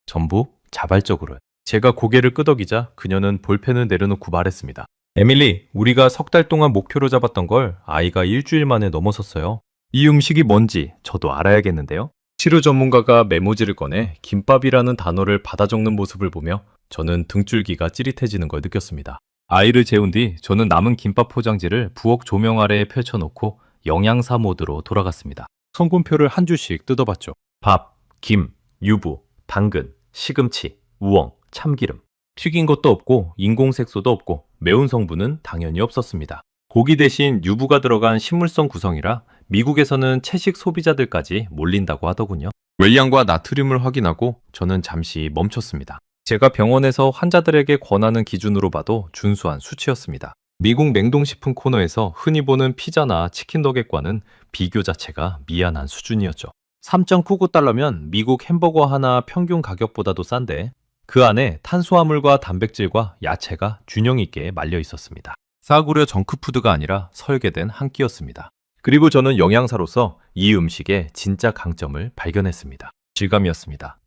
전부 자발적으로요. 제가 고개를 끄덕이자 그녀는 볼펜을 내려놓고 말했습니다. 에밀리, 우리가 3달 동안 목표로 잡았던 걸 아이가 일주일 만에 넘어섰어요. 이 음식이 뭔지 저도 알아야겠는데요. 치료 전문가가 메모지를 꺼내 김밥이라는 단어를 받아 적는 모습을 보며 저는 등줄기가 찌릿해지는 걸 느꼈습니다. 아이를 재운 뒤 저는 남은 김밥 포장지를 부엌 조명 아래에 펼쳐놓고 영양사 모드로 돌아갔습니다. 성분표를 한 줄씩 뜯어봤죠. 밥, 김, 유부, 당근, 시금치, 우엉, 참기름. 튀긴 것도 없고 인공색소도 없고 매운 성분은 당연히 없었습니다. 고기 대신 유부가 들어간 식물성 구성이라 미국에서는 채식 소비자들까지 몰린다고 하더군요. 웰량과 나트륨을 확인하고 저는 잠시 멈췄습니다. 제가 병원에서 환자들에게 권하는 기준으로 봐도 준수한 수치였습니다. 미국 냉동식품 코너에서 흔히 보는 피자나 치킨 너겟과는 비교 자체가 미안한 수준이었죠. 3.99달러면 미국 햄버거 하나 평균 가격보다도 싼데 그 안에 탄수화물과 단백질과 야채가 균형 있게 말려 있었습니다. 싸구려 정크푸드가 아니라 설계된 한 끼였습니다. 그리고 저는 영양사로서 이 음식의 진짜 강점을 발견했습니다. 질감이었습니다.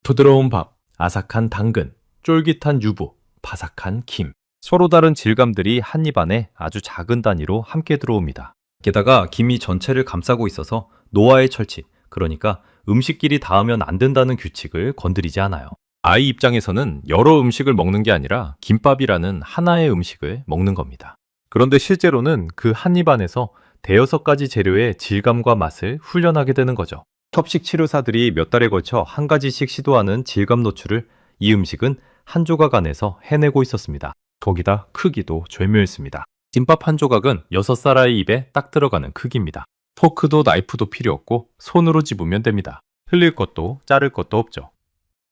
부드러운 밥, 아삭한 당근, 쫄깃한 유부, 바삭한 김. 서로 다른 질감들이 한 입 안에 아주 작은 단위로 함께 들어옵니다. 게다가 김이 전체를 감싸고 있어서 노화의 철칙, 그러니까 음식끼리 닿으면 안 된다는 규칙을 건드리지 않아요. 아이 입장에서는 여러 음식을 먹는 게 아니라 김밥이라는 하나의 음식을 먹는 겁니다. 그런데 실제로는 그 한 입 안에서 대여섯 가지 재료의 질감과 맛을 훈련하게 되는 거죠. 섭식 치료사들이 몇 달에 걸쳐 한 가지씩 시도하는 질감 노출을 이 음식은 한 조각 안에서 해내고 있었습니다. 거기다 크기도 절묘했습니다. 김밥 한 조각은 6살 아이 입에 딱 들어가는 크기입니다. 포크도 나이프도 필요 없고 손으로 집으면 됩니다. 흘릴 것도 자를 것도 없죠.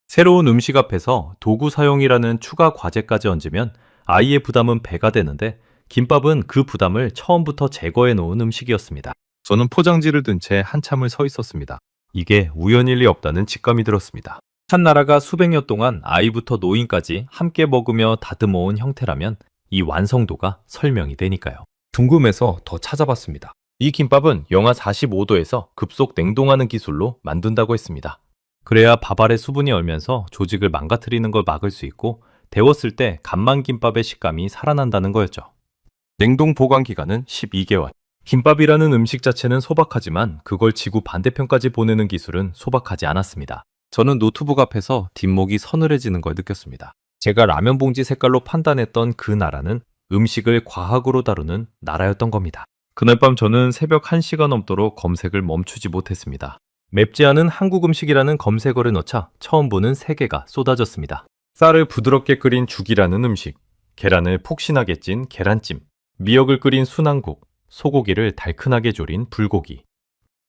새로운 음식 앞에서 도구 사용이라는 추가 과제까지 얹으면 아이의 부담은 배가 되는데 김밥은 그 부담을 처음부터 제거해 놓은 음식이었습니다. 저는 포장지를 든 채 한참을 서 있었습니다. 이게 우연일 리 없다는 직감이 들었습니다. 한 나라가 수백 년 동안 아이부터 노인까지 함께 먹으며 다듬어온 형태라면 이 완성도가 설명이 되니까요. 궁금해서 더 찾아봤습니다. 이 김밥은 영하 45도에서 급속 냉동하는 기술로 만든다고 했습니다. 그래야 밥 아래 수분이 얼면서 조직을 망가뜨리는 걸 막을 수 있고 데웠을 때 간만김밥의 식감이 살아난다는 거였죠. 냉동 보관 기간은 12개월. 김밥이라는 음식 자체는 소박하지만 그걸 지구 반대편까지 보내는 기술은 소박하지 않았습니다. 저는 노트북 앞에서 뒷목이 서늘해지는 걸 느꼈습니다. 제가 라면 봉지 색깔로 판단했던 그 나라는 음식을 과학으로 다루는 나라였던 겁니다. 그날 밤 저는 새벽 1시가 넘도록 검색을 멈추지 못했습니다. 맵지 않은 한국 음식이라는 검색어를 넣자 처음 보는 3개가 쏟아졌습니다. 쌀을 부드럽게 끓인 죽이라는 음식, 계란을 폭신하게 찐 계란찜, 미역을 끓인 순한국, 소고기를 달큰하게 졸인 불고기.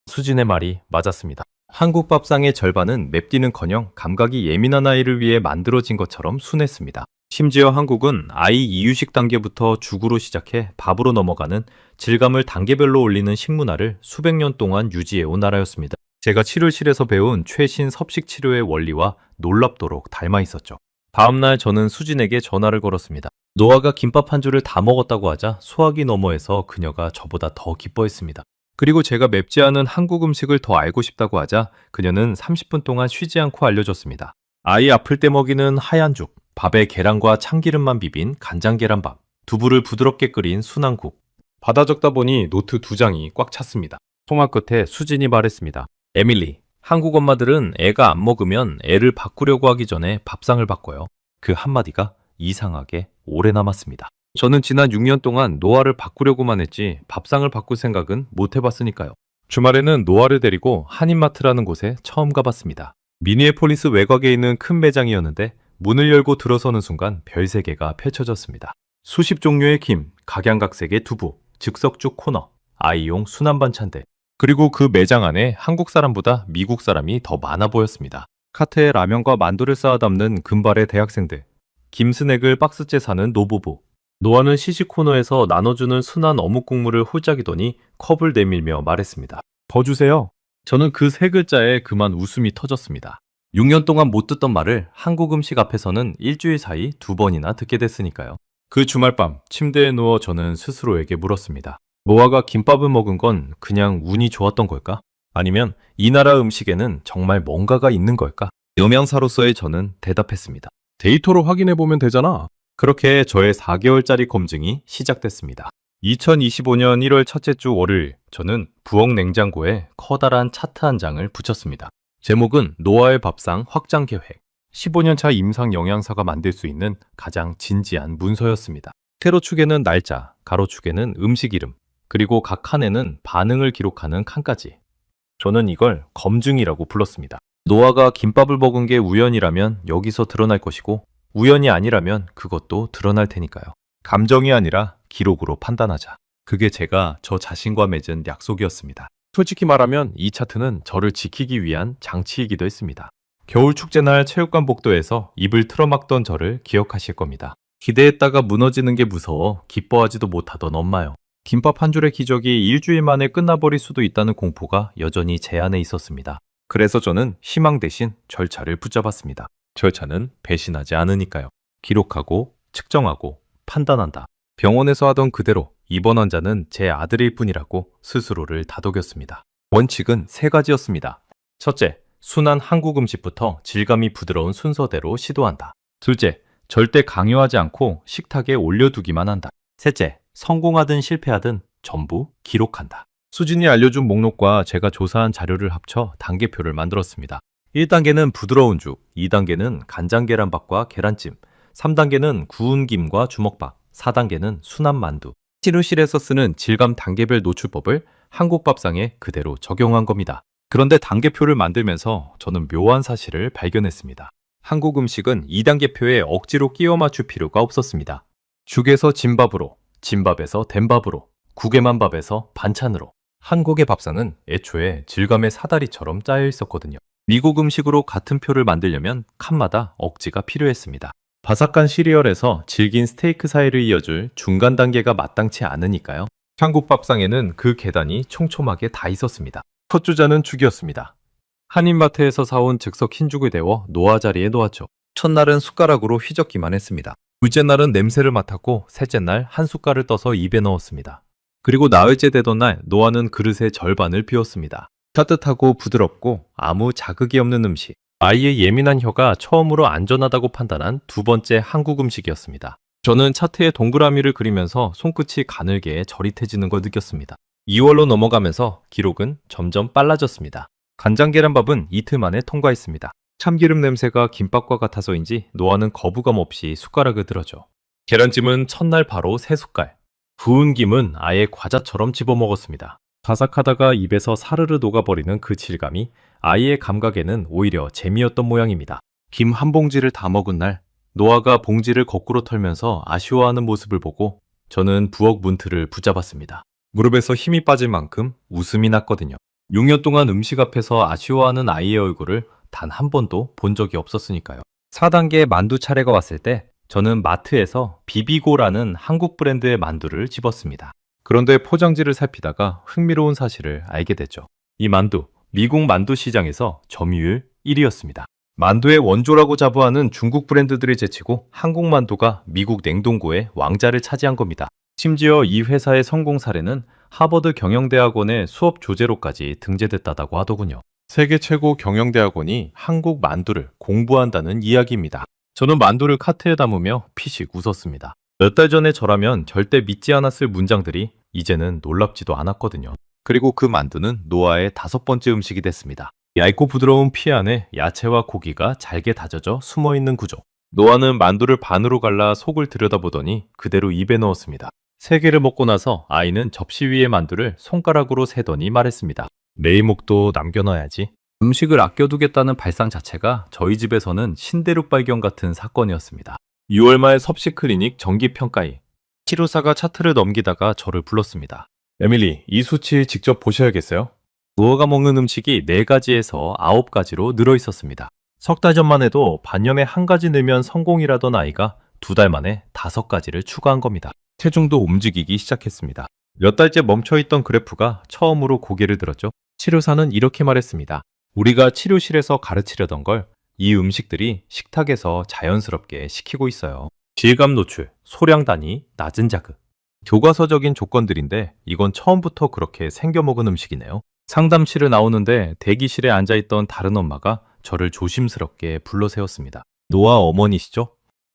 수진의 말이 맞았습니다. 한국 밥상의 절반은 맵디는커녕 감각이 예민한 아이를 위해 만들어진 것처럼 순했습니다. 심지어 한국은 아이 이유식 단계부터 죽으로 시작해 밥으로 넘어가는 질감을 단계별로 올리는 식문화를 수백 년 동안 유지해온 나라였습니다. 제가 치료실에서 배운 최신 섭식 치료의 원리와 놀랍도록 닮아 있었죠. 다음날 저는 수진에게 전화를 걸었습니다. 노아가 김밥 한 줄을 다 먹었다고 하자 소화기 너머에서 그녀가 저보다 더 기뻐했습니다. 그리고 제가 맵지 않은 한국 음식을 더 알고 싶다고 하자 그녀는 30분 동안 쉬지 않고 알려줬습니다. 아이 아플 때 먹이는 하얀 죽, 밥에 계란과 참기름만 비빈 간장 계란밥, 두부를 부드럽게 끓인 순한 국. 받아 적다 보니 노트 2장이 꽉 찼습니다. 통화 끝에 수진이 말했습니다. 에밀리, 한국 엄마들은 애가 안 먹으면 애를 바꾸려고 하기 전에 밥상을 바꿔요. 그 한마디가 이상하게 오래 남았습니다. 저는 지난 6년 동안 노아를 바꾸려고만 했지 밥상을 바꿀 생각은 못 해봤으니까요. 주말에는 노아를 데리고 한인마트라는 곳에 처음 가봤습니다. 미니애폴리스 외곽에 있는 큰 매장이었는데 문을 열고 들어서는 순간 별 3개가 펼쳐졌습니다. 수십 종류의 김, 각양각색의 두부, 즉석죽 코너, 아이용 순한 반찬들, 그리고 그 매장 안에 한국 사람보다 미국 사람이 더 많아 보였습니다. 카트에 라면과 만두를 쌓아 담는 금발의 대학생들, 김 스낵을 박스째 사는 노부부, 노아는 시식 코너에서 나눠주는 순한 어묵 국물을 홀짝이더니 컵을 내밀며 말했습니다. 더 주세요. 저는 그 3글자에 그만 웃음이 터졌습니다. 6년 동안 못 듣던 말을 한국 음식 앞에서는 일주일 사이 2번이나 듣게 됐으니까요. 그 주말밤 침대에 누워 저는 스스로에게 물었습니다. 노아가 김밥을 먹은 건 그냥 운이 좋았던 걸까? 아니면 이 나라 음식에는 정말 뭔가가 있는 걸까? 음향사로서의 저는 대답했습니다. 데이터로 확인해보면 되잖아. 그렇게 저의 4개월짜리 검증이 시작됐습니다. 2025년 1월 첫째 주 월요일, 저는 부엌 냉장고에 커다란 차트 한 장을 붙였습니다. 제목은 노아의 밥상 확장 계획. 15년차 임상 영양사가 만들 수 있는 가장 진지한 문서였습니다. 세로축에는 날짜, 가로축에는 음식 이름, 그리고 각 칸에는 반응을 기록하는 칸까지. 저는 이걸 검증이라고 불렀습니다. 노아가 김밥을 먹은 게 우연이라면 여기서 드러날 것이고, 우연이 아니라면 그것도 드러날 테니까요. 감정이 아니라 기록으로 판단하자. 그게 제가 저 자신과 맺은 약속이었습니다. 솔직히 말하면 이 차트는 저를 지키기 위한 장치이기도 했습니다. 겨울 축제날 체육관 복도에서 입을 틀어막던 저를 기억하실 겁니다. 기대했다가 무너지는 게 무서워 기뻐하지도 못하던 엄마요. 김밥 한 줄의 기적이 일주일 만에 끝나버릴 수도 있다는 공포가 여전히 제 안에 있었습니다. 그래서 저는 희망 대신 절차를 붙잡았습니다. 절차는 배신하지 않으니까요. 기록하고, 측정하고, 판단한다. 병원에서 하던 그대로 입원 환자는 제 아들일 뿐이라고 스스로를 다독였습니다. 원칙은 3가지였습니다. 첫째, 순한 한국 음식부터 질감이 부드러운 순서대로 시도한다. 둘째, 절대 강요하지 않고 식탁에 올려두기만 한다. 셋째, 성공하든 실패하든 전부 기록한다. 수진이 알려준 목록과 제가 조사한 자료를 합쳐 단계표를 만들었습니다. 1단계는 부드러운 죽, 2단계는 간장 계란밥과 계란찜, 3단계는 구운 김과 주먹밥, 4단계는 순한 만두. 치료실에서 쓰는 질감 단계별 노출법을 한국 밥상에 그대로 적용한 겁니다. 그런데 단계표를 만들면서 저는 묘한 사실을 발견했습니다. 한국 음식은 2단계표에 억지로 끼워 맞출 필요가 없었습니다. 죽에서 진밥으로, 진밥에서 된밥으로, 국에만 밥에서 반찬으로. 한국의 밥상은 애초에 질감의 사다리처럼 짜여 있었거든요. 미국 음식으로 같은 표를 만들려면 칸마다 억지가 필요했습니다. 바삭한 시리얼에서 질긴 스테이크 사이를 이어줄 중간 단계가 마땅치 않으니까요. 한국 밥상에는 그 계단이 촘촘하게 다 있었습니다. 첫 주자는 죽이었습니다. 한인마트에서 사온 즉석 흰죽을 데워 노아 자리에 놓았죠. 첫날은 숟가락으로 휘젓기만 했습니다. 둘째 날은 냄새를 맡았고 셋째 날 한 숟갈을 떠서 입에 넣었습니다. 그리고 나흘째 되던 날 노아는 그릇의 절반을 비웠습니다. 따뜻하고 부드럽고 아무 자극이 없는 음식. 아이의 예민한 혀가 처음으로 안전하다고 판단한 2번째 한국 음식이었습니다. 저는 차트에 동그라미를 그리면서 손끝이 가늘게 저릿해지는 걸 느꼈습니다. 2월로 넘어가면서 기록은 점점 빨라졌습니다. 간장 계란밥은 이틀 만에 통과했습니다. 참기름 냄새가 김밥과 같아서인지 노아는 거부감 없이 숟가락을 들어줘. 계란찜은 첫날 바로 3숟갈. 구운 김은 아예 과자처럼 집어먹었습니다. 바삭하다가 입에서 사르르 녹아버리는 그 질감이 아이의 감각에는 오히려 재미였던 모양입니다. 김 한 봉지를 다 먹은 날, 노아가 봉지를 거꾸로 털면서 아쉬워하는 모습을 보고 저는 부엌 문틀을 붙잡았습니다. 무릎에서 힘이 빠질 만큼 웃음이 났거든요. 6년 동안 음식 앞에서 아쉬워하는 아이의 얼굴을 단 한 번도 본 적이 없었으니까요. 4단계 만두 차례가 왔을 때 저는 마트에서 비비고라는 한국 브랜드의 만두를 집었습니다. 그런데 포장지를 살피다가 흥미로운 사실을 알게 됐죠. 이 만두, 미국 만두 시장에서 점유율 1위였습니다. 만두의 원조라고 자부하는 중국 브랜드들이 제치고 한국 만두가 미국 냉동고의 왕자를 차지한 겁니다. 심지어 이 회사의 성공 사례는 하버드 경영대학원의 수업 조제로까지 등재됐다고 하더군요. 세계 최고 경영대학원이 한국 만두를 공부한다는 이야기입니다. 저는 만두를 카트에 담으며 피식 웃었습니다. 몇 달 전에 저라면 절대 믿지 않았을 문장들이 이제는 놀랍지도 않았거든요. 그리고 그 만두는 노아의 5번째 음식이 됐습니다. 얇고 부드러운 피 안에 야채와 고기가 잘게 다져져 숨어있는 구조. 노아는 만두를 반으로 갈라 속을 들여다보더니 그대로 입에 넣었습니다. 3개를 먹고 나서 아이는 접시 위의 만두를 손가락으로 세더니 말했습니다. 내 이목도 남겨놔야지. 음식을 아껴두겠다는 발상 자체가 저희 집에서는 신대륙 발견 같은 사건이었습니다. 6월 말 섭씨 클리닉 정기평가회. 치료사가 차트를 넘기다가 저를 불렀습니다. 에밀리, 이 수치 직접 보셔야겠어요? 노아가 먹는 음식이 4가지에서 9가지로 늘어 있었습니다. 석 달 전만 해도 반년에 1가지 늘면 성공이라던 아이가 2달 만에 5가지를 추가한 겁니다. 체중도 움직이기 시작했습니다. 몇 달째 멈춰있던 그래프가 처음으로 고개를 들었죠. 치료사는 이렇게 말했습니다. 우리가 치료실에서 가르치려던 걸 이 음식들이 식탁에서 자연스럽게 시키고 있어요. 질감 노출, 소량 단위, 낮은 자극. 교과서적인 조건들인데 이건 처음부터 그렇게 생겨 먹은 음식이네요. 상담실을 나오는데 대기실에 앉아있던 다른 엄마가 저를 조심스럽게 불러 세웠습니다. 노아 어머니시죠?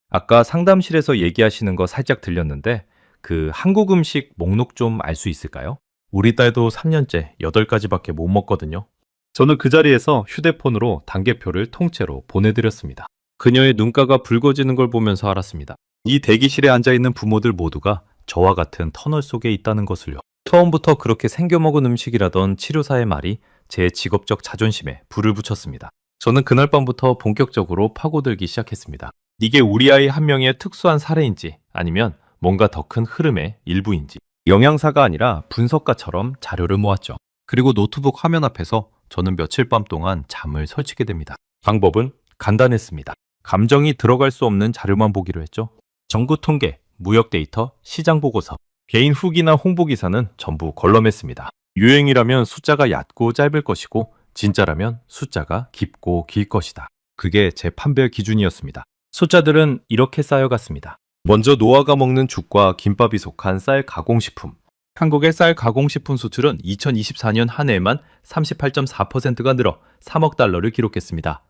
아까 상담실에서 얘기하시는 거 살짝 들렸는데 그 한국 음식 목록 좀 알 수 있을까요? 우리 딸도 3년째 8가지밖에 못 먹거든요. 저는 그 자리에서 휴대폰으로 단계표를 통째로 보내드렸습니다. 그녀의 눈가가 붉어지는 걸 보면서 알았습니다. 이 대기실에 앉아있는 부모들 모두가 저와 같은 터널 속에 있다는 것을요. 처음부터 그렇게 생겨먹은 음식이라던 치료사의 말이 제 직업적 자존심에 불을 붙였습니다. 저는 그날 밤부터 본격적으로 파고들기 시작했습니다. 이게 우리 아이 한 명의 특수한 사례인지 아니면 뭔가 더 큰 흐름의 일부인지. 영양사가 아니라 분석가처럼 자료를 모았죠. 그리고 노트북 화면 앞에서 저는 며칠 밤 동안 잠을 설치게 됩니다. 방법은 간단했습니다. 감정이 들어갈 수 없는 자료만 보기로 했죠. 정부 통계, 무역 데이터, 시장 보고서, 개인 후기나 홍보 기사는 전부 걸러맸습니다. 유행이라면 숫자가 얕고 짧을 것이고 진짜라면 숫자가 깊고 길 것이다. 그게 제 판별 기준이었습니다. 숫자들은 이렇게 쌓여갔습니다. 먼저 노아가 먹는 죽과 김밥이 속한 쌀 가공식품. 한국의 쌀 가공식품 수출은 2024년 한 해에만 38.4%가 늘어 3억 달러를 기록했습니다.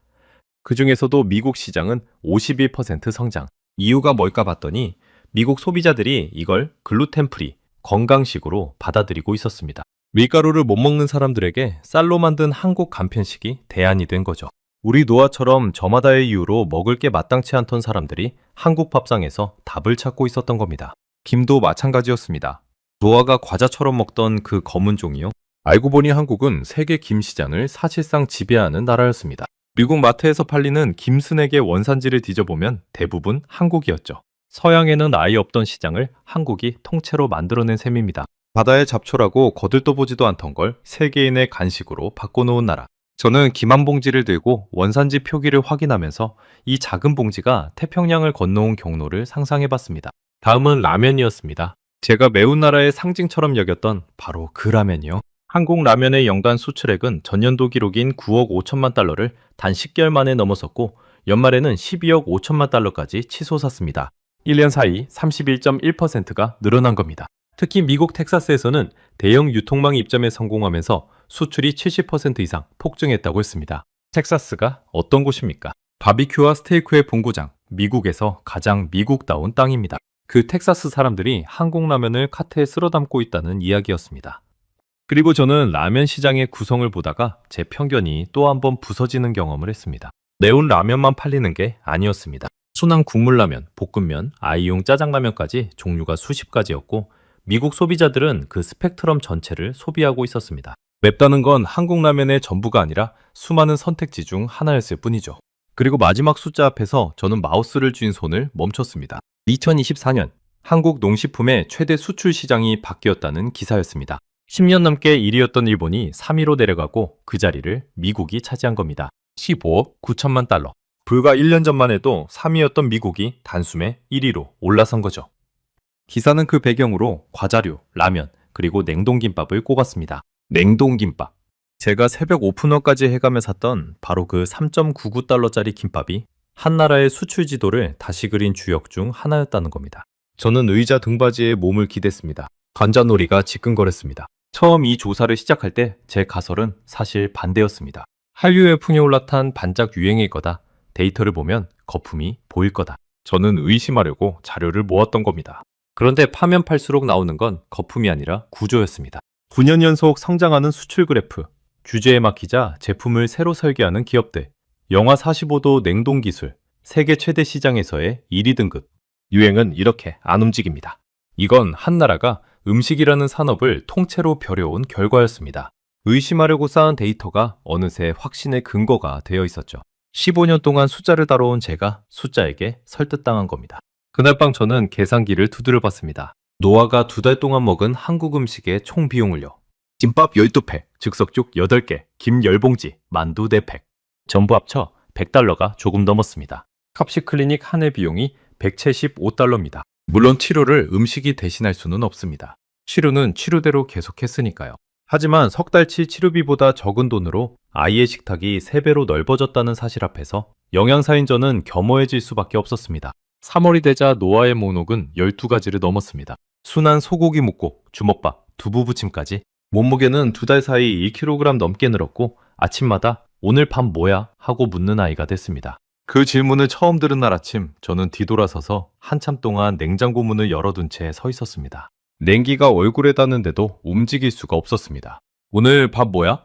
그 중에서도 미국 시장은 51% 성장. 이유가 뭘까 봤더니 미국 소비자들이 이걸 글루텐 프리, 건강식으로 받아들이고 있었습니다. 밀가루를 못 먹는 사람들에게 쌀로 만든 한국 간편식이 대안이 된 거죠. 우리 노아처럼 저마다의 이유로 먹을 게 마땅치 않던 사람들이 한국 밥상에서 답을 찾고 있었던 겁니다. 김도 마찬가지였습니다. 노아가 과자처럼 먹던 그 검은 종이요. 알고 보니 한국은 세계 김 시장을 사실상 지배하는 나라였습니다. 미국 마트에서 팔리는 김순액의 원산지를 뒤져보면 대부분 한국이었죠. 서양에는 아예 없던 시장을 한국이 통째로 만들어낸 셈입니다. 바다의 잡초라고 거들떠보지도 않던 걸 세계인의 간식으로 바꿔놓은 나라. 저는 김 한 봉지를 들고 원산지 표기를 확인하면서 이 작은 봉지가 태평양을 건너온 경로를 상상해봤습니다. 다음은 라면이었습니다. 제가 매운 나라의 상징처럼 여겼던 바로 그 라면이요. 한국 라면의 연간 수출액은 전년도 기록인 9억 5천만 달러를 단 10개월 만에 넘어섰고 연말에는 12억 5천만 달러까지 치솟았습니다. 1년 사이 31.1%가 늘어난 겁니다. 특히 미국 텍사스에서는 대형 유통망 입점에 성공하면서 수출이 70% 이상 폭증했다고 했습니다. 텍사스가 어떤 곳입니까? 바비큐와 스테이크의 본고장, 미국에서 가장 미국다운 땅입니다. 그 텍사스 사람들이 한국 라면을 카트에 쓸어 담고 있다는 이야기였습니다. 그리고 저는 라면 시장의 구성을 보다가 제 편견이 또 한 번 부서지는 경험을 했습니다. 매운 라면만 팔리는 게 아니었습니다. 순한 국물라면, 볶음면, 아이용 짜장라면까지 종류가 수십 가지였고 미국 소비자들은 그 스펙트럼 전체를 소비하고 있었습니다. 맵다는 건 한국 라면의 전부가 아니라 수많은 선택지 중 하나였을 뿐이죠. 그리고 마지막 숫자 앞에서 저는 마우스를 쥔 손을 멈췄습니다. 2024년 한국 농식품의 최대 수출 시장이 바뀌었다는 기사였습니다. 10년 넘게 1위였던 일본이 3위로 내려가고 그 자리를 미국이 차지한 겁니다. 15억 9천만 달러. 불과 1년 전만 해도 3위였던 미국이 단숨에 1위로 올라선 거죠. 기사는 그 배경으로 과자류, 라면, 그리고 냉동김밥을 꼽았습니다. 냉동김밥. 제가 새벽 오픈런까지 해가며 샀던 바로 그 3.99달러짜리 김밥이 한나라의 수출 지도를 다시 그린 주역 중 하나였다는 겁니다. 저는 의자 등받이에 몸을 기댔습니다. 관자놀이가 지끈거렸습니다. 처음 이 조사를 시작할 때 제 가설은 사실 반대였습니다. 한류의 풍에 올라탄 반짝 유행일 거다. 데이터를 보면 거품이 보일 거다. 저는 의심하려고 자료를 모았던 겁니다. 그런데 파면 팔수록 나오는 건 거품이 아니라 구조였습니다. 9년 연속 성장하는 수출 그래프, 규제에 막히자 제품을 새로 설계하는 기업들, 영하 45도 냉동 기술, 세계 최대 시장에서의 1위 등급. 유행은 이렇게 안 움직입니다. 이건 한나라가 음식이라는 산업을 통째로 벼려온 결과였습니다. 의심하려고 쌓은 데이터가 어느새 확신의 근거가 되어 있었죠. 15년 동안 숫자를 다뤄온 제가 숫자에게 설득당한 겁니다. 그날 밤 저는 계산기를 두드려 봤습니다. 노아가 2달 동안 먹은 한국 음식의 총 비용을요. 김밥 12팩, 즉석죽 8개, 김 10봉지, 만두 4팩. 전부 합쳐 100달러가 조금 넘었습니다. 캅시 클리닉 한 해 비용이 175달러입니다. 물론 치료를 음식이 대신할 수는 없습니다. 치료는 치료대로 계속했으니까요. 하지만 석 달치 치료비보다 적은 돈으로 아이의 식탁이 3배로 넓어졌다는 사실 앞에서 영양사인 저는 겸허해질 수밖에 없었습니다. 3월이 되자 노아의 목록은 12가지를 넘었습니다. 순한 소고기 묵국, 주먹밥, 두부부침까지. 몸무게는 2달 사이 1kg 넘게 늘었고 아침마다 오늘 밥 뭐야? 하고 묻는 아이가 됐습니다. 그 질문을 처음 들은 날 아침 저는 뒤돌아서서 한참 동안 냉장고 문을 열어둔 채 서 있었습니다. 냉기가 얼굴에 닿는데도 움직일 수가 없었습니다. 오늘 밥 뭐야?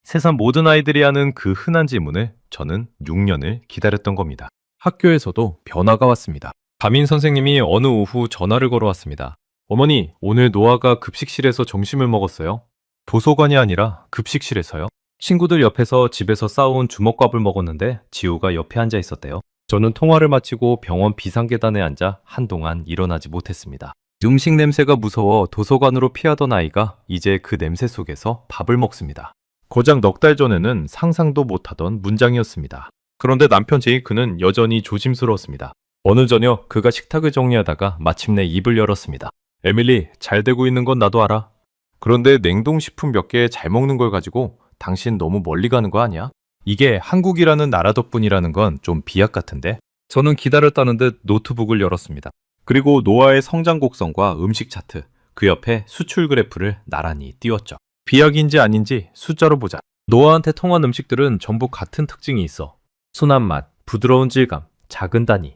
세상 모든 아이들이 하는 그 흔한 질문을 저는 6년을 기다렸던 겁니다. 학교에서도 변화가 왔습니다. 담임 선생님이 어느 오후 전화를 걸어왔습니다. 어머니, 오늘 노아가 급식실에서 점심을 먹었어요. 도서관이 아니라 급식실에서요. 친구들 옆에서 집에서 싸온 주먹밥을 먹었는데 지우가 옆에 앉아 있었대요. 저는 통화를 마치고 병원 비상계단에 앉아 한동안 일어나지 못했습니다. 음식 냄새가 무서워 도서관으로 피하던 아이가 이제 그 냄새 속에서 밥을 먹습니다. 고작 넉 달 전에는 상상도 못하던 문장이었습니다. 그런데 남편 제이크는 여전히 조심스러웠습니다. 어느 저녁 그가 식탁을 정리하다가 마침내 입을 열었습니다. 에밀리, 잘 되고 있는 건 나도 알아. 그런데 냉동식품 몇 개 잘 먹는 걸 가지고 당신 너무 멀리 가는 거 아니야? 이게 한국이라는 나라 덕분이라는 건 좀 비약 같은데? 저는 기다렸다는 듯 노트북을 열었습니다. 그리고 노아의 성장 곡선과 음식 차트, 그 옆에 수출 그래프를 나란히 띄웠죠. 비약인지 아닌지 숫자로 보자. 노아한테 통한 음식들은 전부 같은 특징이 있어. 순한 맛, 부드러운 질감, 작은 단위.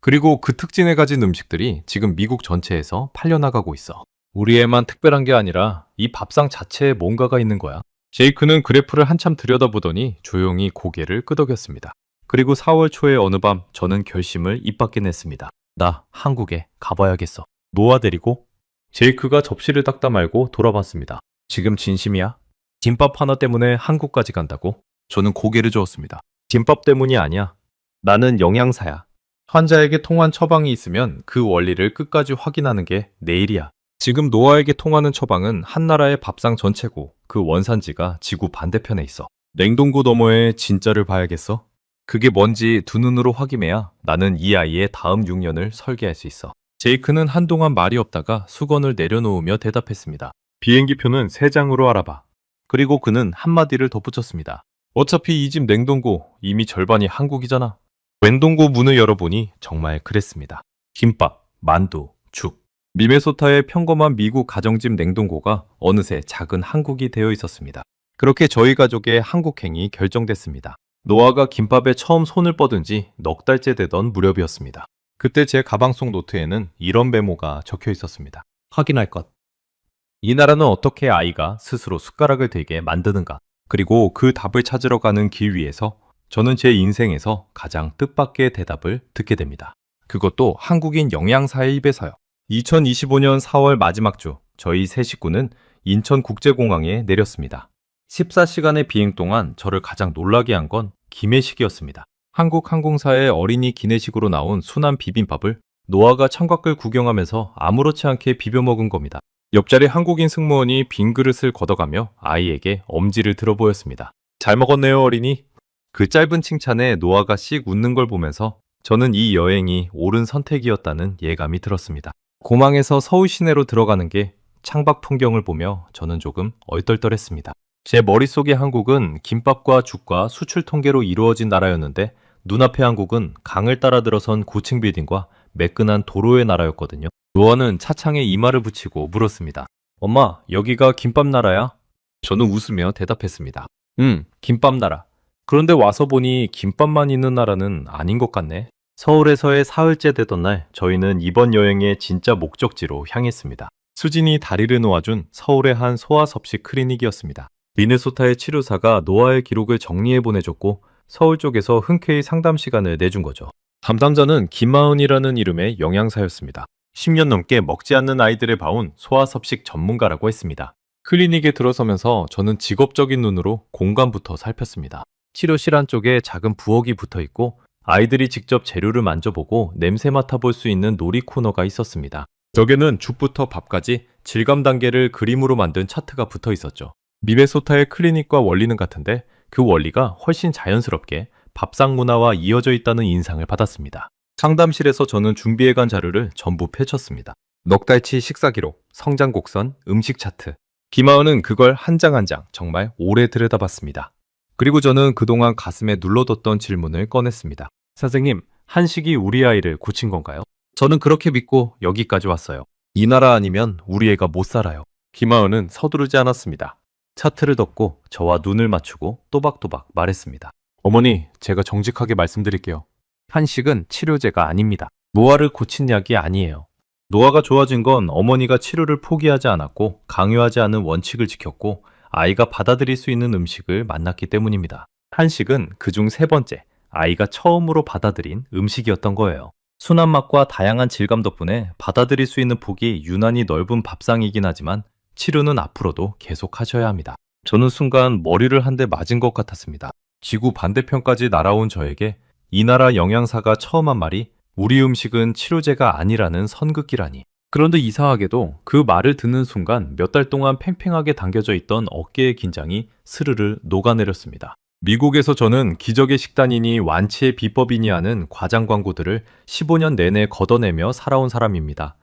그리고 그 특징을 가진 음식들이 지금 미국 전체에서 팔려나가고 있어. 우리 애만 특별한 게 아니라 이 밥상 자체에 뭔가가 있는 거야. 제이크는 그래프를 한참 들여다보더니 조용히 고개를 끄덕였습니다. 그리고 4월 초의 어느 밤 저는 결심을 입 밖에 냈습니다. 나 한국에 가봐야겠어. 노아 데리고? 제이크가 접시를 닦다 말고 돌아봤습니다. 지금 진심이야? 김밥 하나 때문에 한국까지 간다고? 저는 고개를 저었습니다. 김밥 때문이 아니야. 나는 영양사야. 환자에게 통한 처방이 있으면 그 원리를 끝까지 확인하는 게 내 일이야. 지금 노아에게 통하는 처방은 한나라의 밥상 전체고 그 원산지가 지구 반대편에 있어. 냉동고 너머에 진짜를 봐야겠어. 그게 뭔지 두 눈으로 확인해야 나는 이 아이의 다음 6년을 설계할 수 있어. 제이크는 한동안 말이 없다가 수건을 내려놓으며 대답했습니다. 비행기표는 3장으로 알아봐. 그리고 그는 한마디를 덧붙였습니다. 어차피 이 집 냉동고 이미 절반이 한국이잖아. 냉동고 문을 열어보니 정말 그랬습니다. 김밥, 만두, 죽. 미네소타의 평범한 미국 가정집 냉동고가 어느새 작은 한국이 되어 있었습니다. 그렇게 저희 가족의 한국행이 결정됐습니다. 노아가 김밥에 처음 손을 뻗은 지 넉 달째 되던 무렵이었습니다. 그때 제 가방 속 노트에는 이런 메모가 적혀 있었습니다. 확인할 것. 이 나라는 어떻게 아이가 스스로 숟가락을 들게 만드는가. 그리고 그 답을 찾으러 가는 길 위에서 저는 제 인생에서 가장 뜻밖의 대답을 듣게 됩니다. 그것도 한국인 영양사의 입에서요. 2025년 4월 마지막 주, 저희 세 식구는 인천국제공항에 내렸습니다. 14시간의 비행 동안 저를 가장 놀라게 한 건 기내식이었습니다. 한국 항공사의 어린이 기내식으로 나온 순한 비빔밥을 노아가 창밖을 구경하면서 아무렇지 않게 비벼 먹은 겁니다. 옆자리 한국인 승무원이 빈 그릇을 걷어가며 아이에게 엄지를 들어 보였습니다. 잘 먹었네요, 어린이. 그 짧은 칭찬에 노아가 씩 웃는 걸 보면서 저는 이 여행이 옳은 선택이었다는 예감이 들었습니다. 공항에서 서울 시내로 들어가는 게 창밖 풍경을 보며 저는 조금 얼떨떨했습니다. 제 머릿속의 한국은 김밥과 죽과 수출 통계로 이루어진 나라였는데 눈앞의 한국은 강을 따라 들어선 고층 빌딩과 매끈한 도로의 나라였거든요. 노아는 차창에 이마를 붙이고 물었습니다. 엄마, 여기가 김밥 나라야? 저는 웃으며 대답했습니다. 김밥 나라. 그런데 와서 보니 김밥만 있는 나라는 아닌 것 같네. 서울에서의 사흘째 되던 날 저희는 이번 여행의 진짜 목적지로 향했습니다. 수진이 다리를 놓아준 서울의 한 소아섭식 클리닉이었습니다. 미네소타의 치료사가 노아의 기록을 정리해 보내줬고 서울 쪽에서 흔쾌히 상담 시간을 내준 거죠. 담당자는 김하은이라는 이름의 영양사였습니다. 10년 넘게 먹지 않는 아이들을 봐온 소아섭식 전문가라고 했습니다. 클리닉에 들어서면서 저는 직업적인 눈으로 공간부터 살폈습니다. 치료실 안쪽에 작은 부엌이 붙어 있고 아이들이 직접 재료를 만져보고 냄새 맡아볼 수 있는 놀이 코너가 있었습니다. 벽에는 죽부터 밥까지 질감 단계를 그림으로 만든 차트가 붙어 있었죠. 미네소타의 클리닉과 원리는 같은데 그 원리가 훨씬 자연스럽게 밥상 문화와 이어져 있다는 인상을 받았습니다. 상담실에서 저는 준비해간 자료를 전부 펼쳤습니다. 넉 달치 식사 기록, 성장 곡선, 음식 차트. 김하은은 그걸 한 장 한 장 정말 오래 들여다봤습니다. 그리고 저는 그동안 가슴에 눌러뒀던 질문을 꺼냈습니다. 선생님, 한식이 우리 아이를 고친 건가요? 저는 그렇게 믿고 여기까지 왔어요. 이 나라 아니면 우리 애가 못 살아요. 김하은은 서두르지 않았습니다. 차트를 덮고 저와 눈을 맞추고 또박또박 말했습니다. 어머니, 제가 정직하게 말씀드릴게요. 한식은 치료제가 아닙니다. 노아를 고친 약이 아니에요. 노아가 좋아진 건 어머니가 치료를 포기하지 않았고 강요하지 않은 원칙을 지켰고 아이가 받아들일 수 있는 음식을 만났기 때문입니다. 한식은 그중 세 번째, 아이가 처음으로 받아들인 음식이었던 거예요. 순한 맛과 다양한 질감 덕분에 받아들일 수 있는 폭이 유난히 넓은 밥상이긴 하지만 치료는 앞으로도 계속 하셔야 합니다. 저는 순간 머리를 한 대 맞은 것 같았습니다. 지구 반대편까지 날아온 저에게 이 나라 영양사가 처음 한 말이 우리 음식은 치료제가 아니라는 선긋기라니. 그런데 이상하게도 그 말을 듣는 순간 몇 달 동안 팽팽하게 당겨져 있던 어깨의 긴장이 스르르 녹아내렸습니다. 미국에서 저는 기적의 식단이니 완치의 비법이니 하는 과장 광고들을 15년 내내 걷어내며 살아온 사람입니다.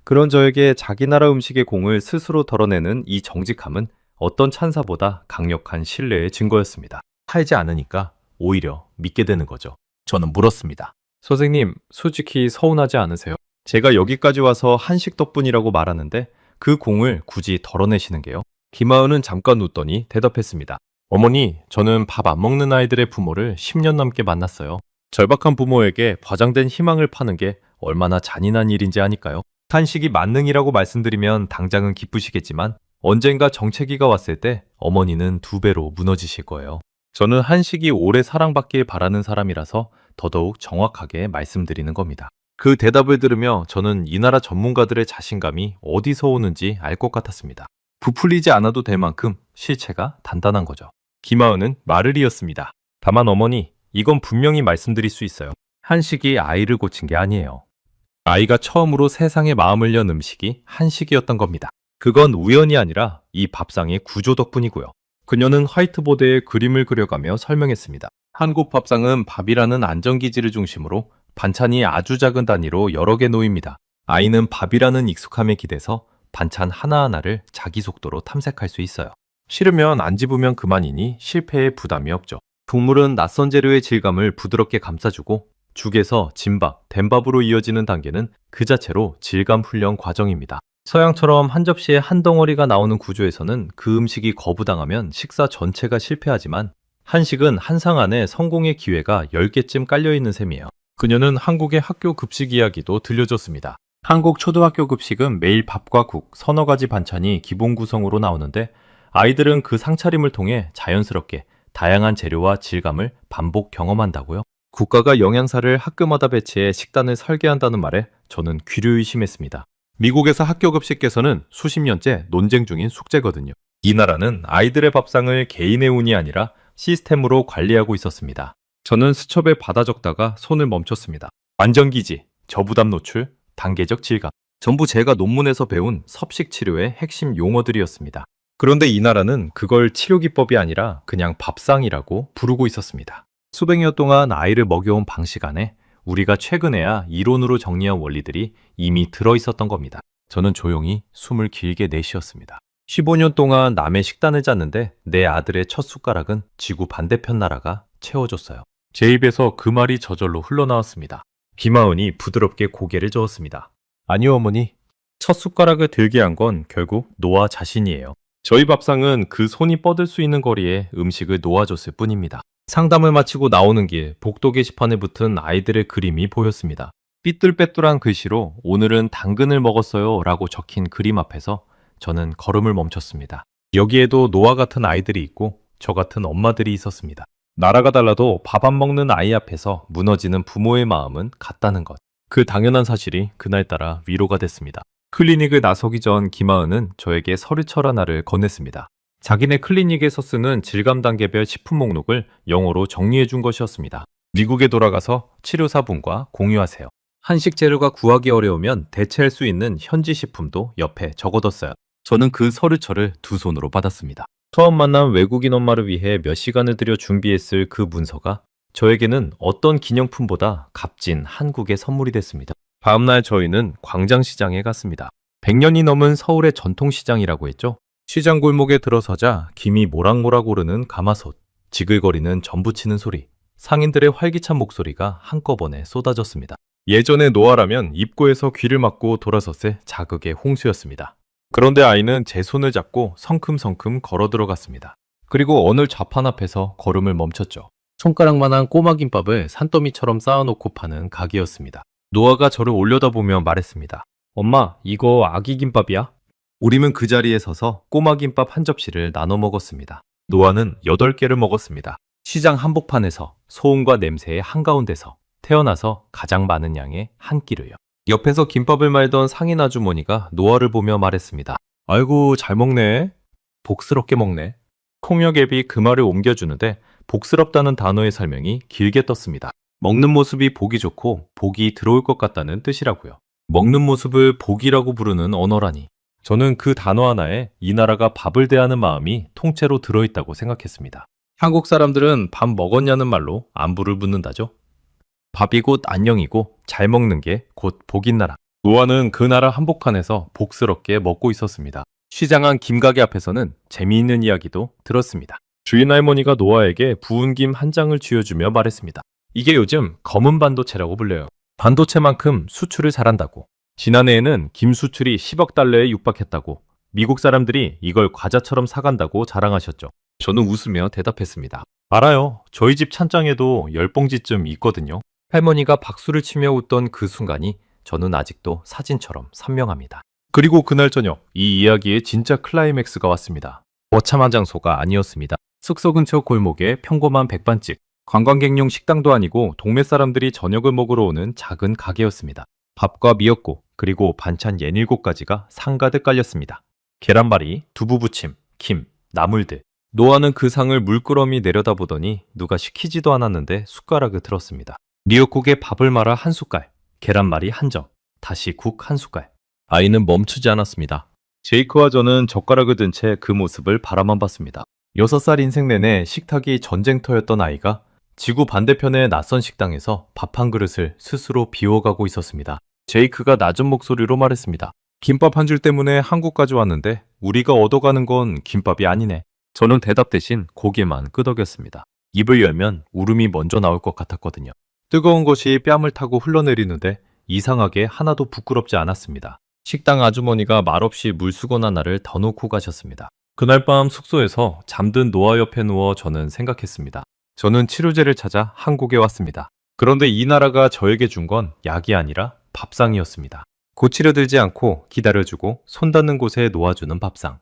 그런 저에게 자기 나라 음식의 공을 스스로 덜어내는 이 정직함은 어떤 찬사보다 강력한 신뢰의 증거였습니다. 살지 않으니까 오히려 믿게 되는 거죠. 저는 물었습니다. 선생님, 솔직히 서운하지 않으세요? 제가 여기까지 와서 한식 덕분이라고 말하는데 그 공을 굳이 덜어내시는 게요? 김하은은 잠깐 웃더니 대답했습니다. 어머니, 저는 밥 안 먹는 아이들의 부모를 10년 넘게 만났어요. 절박한 부모에게 과장된 희망을 파는 게 얼마나 잔인한 일인지 아니까요? 한식이 만능이라고 말씀드리면 당장은 기쁘시겠지만 언젠가 정체기가 왔을 때 어머니는 2배로 무너지실 거예요. 저는 한식이 오래 사랑받길 바라는 사람이라서 더더욱 정확하게 말씀드리는 겁니다. 그 대답을 들으며 저는 이 나라 전문가들의 자신감이 어디서 오는지 알 것 같았습니다. 부풀리지 않아도 될 만큼 실체가 단단한 거죠. 김하은은 말을 이었습니다. 다만 어머니, 이건 분명히 말씀드릴 수 있어요. 한식이 아이를 고친 게 아니에요. 아이가 처음으로 세상에 마음을 연 음식이 한식이었던 겁니다. 그건 우연이 아니라 이 밥상의 구조 덕분이고요. 그녀는 화이트보드에 그림을 그려가며 설명했습니다. 한국 밥상은 밥이라는 안전기지를 중심으로 반찬이 아주 작은 단위로 여러 개 놓입니다. 아이는 밥이라는 익숙함에 기대서 반찬 하나하나를 자기 속도로 탐색할 수 있어요. 싫으면 안 집으면 그만이니 실패에 부담이 없죠. 국물은 낯선 재료의 질감을 부드럽게 감싸주고 죽에서 진밥, 된밥으로 이어지는 단계는 그 자체로 질감 훈련 과정입니다. 서양처럼 한 접시에 한 덩어리가 나오는 구조에서는 그 음식이 거부당하면 식사 전체가 실패하지만 한식은 한 상 안에 성공의 기회가 10개쯤 깔려있는 셈이에요. 그녀는 한국의 학교 급식 이야기도 들려줬습니다. 한국 초등학교 급식은 매일 밥과 국, 서너 가지 반찬이 기본 구성으로 나오는데 아이들은 그 상차림을 통해 자연스럽게 다양한 재료와 질감을 반복 경험한다고요? 국가가 영양사를 학교마다 배치해 식단을 설계한다는 말에 저는 귀를 의심했습니다. 미국에서 학교 급식께서는 수십 년째 논쟁 중인 숙제거든요. 이 나라는 아이들의 밥상을 개인의 운이 아니라 시스템으로 관리하고 있었습니다. 저는 수첩에 받아 적다가 손을 멈췄습니다. 안전기지, 저부담 노출, 단계적 질감. 전부 제가 논문에서 배운 섭식 치료의 핵심 용어들이었습니다. 그런데 이 나라는 그걸 치료기법이 아니라 그냥 밥상이라고 부르고 있었습니다. 수백 년 동안 아이를 먹여온 방식 안에 우리가 최근에야 이론으로 정리한 원리들이 이미 들어있었던 겁니다. 저는 조용히 숨을 길게 내쉬었습니다. 15년 동안 남의 식단을 짰는데 내 아들의 첫 숟가락은 지구 반대편 나라가 채워줬어요. 제 입에서 그 말이 저절로 흘러나왔습니다. 김하은이 부드럽게 고개를 저었습니다. 아니요, 어머니. 첫 숟가락을 들게 한 건 결국 노아 자신이에요. 저희 밥상은 그 손이 뻗을 수 있는 거리에 음식을 놓아줬을 뿐입니다. 상담을 마치고 나오는 길 복도 게시판에 붙은 아이들의 그림이 보였습니다. 삐뚤빼뚤한 글씨로 오늘은 당근을 먹었어요 라고 적힌 그림 앞에서 저는 걸음을 멈췄습니다. 여기에도 노아 같은 아이들이 있고 저 같은 엄마들이 있었습니다. 나라가 달라도 밥 안 먹는 아이 앞에서 무너지는 부모의 마음은 같다는 것. 그 당연한 사실이 그날따라 위로가 됐습니다. 클리닉을 나서기 전 김하은은 저에게 서류철 하나를 건넸습니다. 자기네 클리닉에서 쓰는 질감 단계별 식품 목록을 영어로 정리해 준 것이었습니다. 미국에 돌아가서 치료사분과 공유하세요. 한식 재료가 구하기 어려우면 대체할 수 있는 현지 식품도 옆에 적어뒀어요. 저는 그 서류철을 두 손으로 받았습니다. 처음 만난 외국인 엄마를 위해 몇 시간을 들여 준비했을 그 문서가 저에게는 어떤 기념품보다 값진 한국의 선물이 됐습니다. 다음날 저희는 광장시장에 갔습니다. 100년이 넘은 서울의 전통시장이라고 했죠. 시장 골목에 들어서자 김이 모락모락 오르는 가마솥, 지글거리는 전 부치는 소리, 상인들의 활기찬 목소리가 한꺼번에 쏟아졌습니다. 예전의 노아라면 입구에서 귀를 막고 돌아섰을 자극의 홍수였습니다. 그런데 아이는 제 손을 잡고 성큼성큼 걸어 들어갔습니다. 그리고 어느 좌판 앞에서 걸음을 멈췄죠. 손가락만한 꼬마 김밥을 산더미처럼 쌓아놓고 파는 가게였습니다. 노아가 저를 올려다보며 말했습니다. 엄마, 이거 아기 김밥이야? 우리는 그 자리에 서서 꼬마 김밥 한 접시를 나눠 먹었습니다. 노아는 8개를 먹었습니다. 시장 한복판에서 소음과 냄새의 한가운데서 태어나서 가장 많은 양의 한 끼를요. 옆에서 김밥을 말던 상인 아주머니가 노아를 보며 말했습니다. 아이고, 잘 먹네. 복스럽게 먹네. 통역 앱이 그 말을 옮겨주는데 복스럽다는 단어의 설명이 길게 떴습니다. 먹는 모습이 보기 좋고 복이 들어올 것 같다는 뜻이라고요. 먹는 모습을 복이라고 부르는 언어라니. 저는 그 단어 하나에 이 나라가 밥을 대하는 마음이 통째로 들어있다고 생각했습니다. 한국 사람들은 밥 먹었냐는 말로 안부를 묻는다죠. 밥이 곧 안녕이고 잘 먹는 게 곧 복인 나라. 노아는 그 나라 한복판에서 복스럽게 먹고 있었습니다. 시장 안 김가게 앞에서는 재미있는 이야기도 들었습니다. 주인 할머니가 노아에게 부은 김 한 장을 쥐어주며 말했습니다. 이게 요즘 검은 반도체라고 불려요. 반도체만큼 수출을 잘한다고. 지난해에는 김 수출이 10억 달러에 육박했다고. 미국 사람들이 이걸 과자처럼 사간다고 자랑하셨죠. 저는 웃으며 대답했습니다. 알아요. 저희 집 찬장에도 10봉지쯤 있거든요. 할머니가 박수를 치며 웃던 그 순간이 저는 아직도 사진처럼 선명합니다. 그리고 그날 저녁 이 이야기의 진짜 클라이맥스가 왔습니다. 거참한 장소가 아니었습니다. 숙소 근처 골목에 평범한 백반집, 관광객용 식당도 아니고 동네 사람들이 저녁을 먹으러 오는 작은 가게였습니다. 밥과 미역국, 그리고 반찬 67가지가 상가득 깔렸습니다. 계란말이, 두부부침, 김, 나물들. 노아는 그 상을 물끄러미 내려다보더니 누가 시키지도 않았는데 숟가락을 들었습니다. 미역국에 밥을 말아 한 숟갈, 계란말이 한 점, 다시 국 한 숟갈. 아이는 멈추지 않았습니다. 제이크와 저는 젓가락을 든 채 그 모습을 바라만 봤습니다. 6살 인생 내내 식탁이 전쟁터였던 아이가 지구 반대편의 낯선 식당에서 밥 한 그릇을 스스로 비워가고 있었습니다. 제이크가 낮은 목소리로 말했습니다. 김밥 한 줄 때문에 한국까지 왔는데 우리가 얻어가는 건 김밥이 아니네. 저는 대답 대신 고개만 끄덕였습니다. 입을 열면 울음이 먼저 나올 것 같았거든요. 뜨거운 것이 뺨을 타고 흘러내리는데 이상하게 하나도 부끄럽지 않았습니다. 식당 아주머니가 말없이 물수건 하나를 더 놓고 가셨습니다. 그날 밤 숙소에서 잠든 노아 옆에 누워 저는 생각했습니다. 저는 치료제를 찾아 한국에 왔습니다. 그런데 이 나라가 저에게 준 건 약이 아니라 밥상이었습니다. 고치려 들지 않고 기다려주고 손 닿는 곳에 놓아주는 밥상.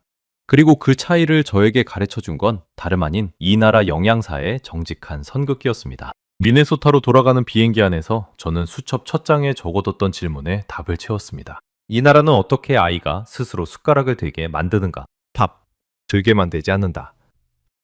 그리고 그 차이를 저에게 가르쳐준 건 다름 아닌 이 나라 영양사의 정직한 선긋기였습니다. 미네소타로 돌아가는 비행기 안에서 저는 수첩 첫 장에 적어뒀던 질문에 답을 채웠습니다. 이 나라는 어떻게 아이가 스스로 숟가락을 들게 만드는가? 답. 들게 만들지 않는다.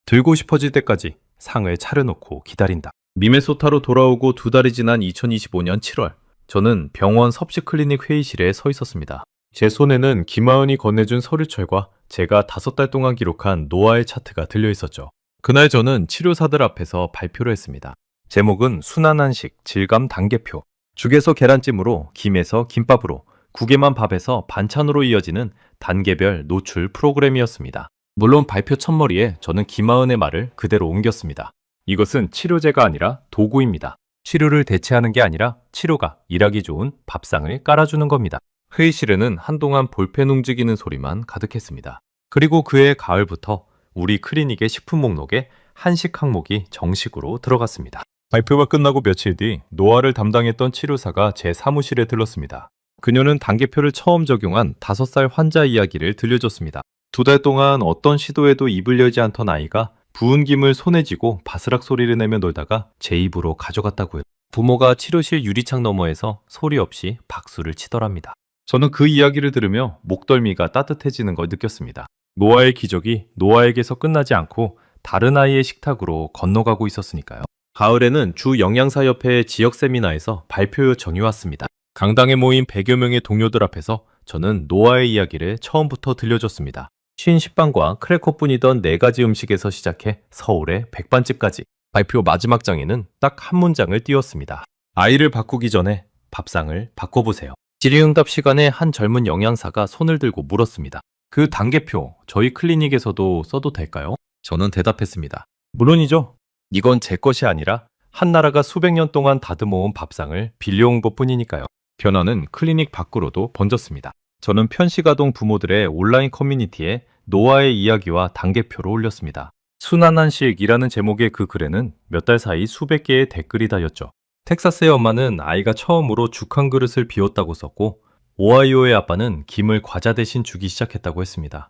들고 싶어질 때까지 상을 차려놓고 기다린다. 미네소타로 돌아오고 2달이 지난 2025년 7월, 저는 병원 섭식 클리닉 회의실에 서 있었습니다. 제 손에는 김하은이 건네준 서류철과 제가 5달 동안 기록한 노아의 차트가 들려 있었죠. 그날 저는 치료사들 앞에서 발표를 했습니다. 제목은 순한 한식, 질감 단계표. 죽에서 계란찜으로, 김에서 김밥으로, 국에만 밥에서 반찬으로 이어지는 단계별 노출 프로그램이었습니다. 물론 발표 첫머리에 저는 김하은의 말을 그대로 옮겼습니다. 이것은 치료제가 아니라 도구입니다. 치료를 대체하는 게 아니라 치료가 일하기 좋은 밥상을 깔아주는 겁니다. 회의실에는 한동안 볼펜 움직이는 소리만 가득했습니다. 그리고 그해 가을부터 우리 클리닉의 식품 목록에 한식 항목이 정식으로 들어갔습니다. 발표가 끝나고 며칠 뒤 노화를 담당했던 치료사가 제 사무실에 들렀습니다. 그녀는 단계표를 처음 적용한 5살 환자 이야기를 들려줬습니다. 2달 동안 어떤 시도에도 입을 열지 않던 아이가 부은 김을 손에 쥐고 바스락 소리를 내며 놀다가 제 입으로 가져갔다고요. 부모가 치료실 유리창 너머에서 소리 없이 박수를 치더랍니다. 저는 그 이야기를 들으며 목덜미가 따뜻해지는 걸 느꼈습니다. 노아의 기적이 노아에게서 끝나지 않고 다른 아이의 식탁으로 건너가고 있었으니까요. 가을에는 주 영양사협회 지역 세미나에서 발표 요청이 왔습니다. 강당에 모인 100여 명의 동료들 앞에서 저는 노아의 이야기를 처음부터 들려줬습니다. 신식빵과 크래커뿐이던 4가지 음식에서 시작해 서울의 백반집까지. 발표 마지막 장에는 딱 한 문장을 띄웠습니다. 아이를 바꾸기 전에 밥상을 바꿔보세요. 질의응답 시간에 한 젊은 영양사가 손을 들고 물었습니다. 그 단계표 저희 클리닉에서도 써도 될까요? 저는 대답했습니다. 물론이죠. 이건 제 것이 아니라 한 나라가 수백 년 동안 다듬어온 밥상을 빌려온 것뿐이니까요. 변화는 클리닉 밖으로도 번졌습니다. 저는 편식아동 부모들의 온라인 커뮤니티에 노아의 이야기와 단계표를 올렸습니다. 순한한식이라는 제목의 그 글에는 몇 달 사이 수백 개의 댓글이 달렸죠. 텍사스의 엄마는 아이가 처음으로 죽 한 그릇을 비웠다고 썼고, 오하이오의 아빠는 김을 과자 대신 주기 시작했다고 했습니다.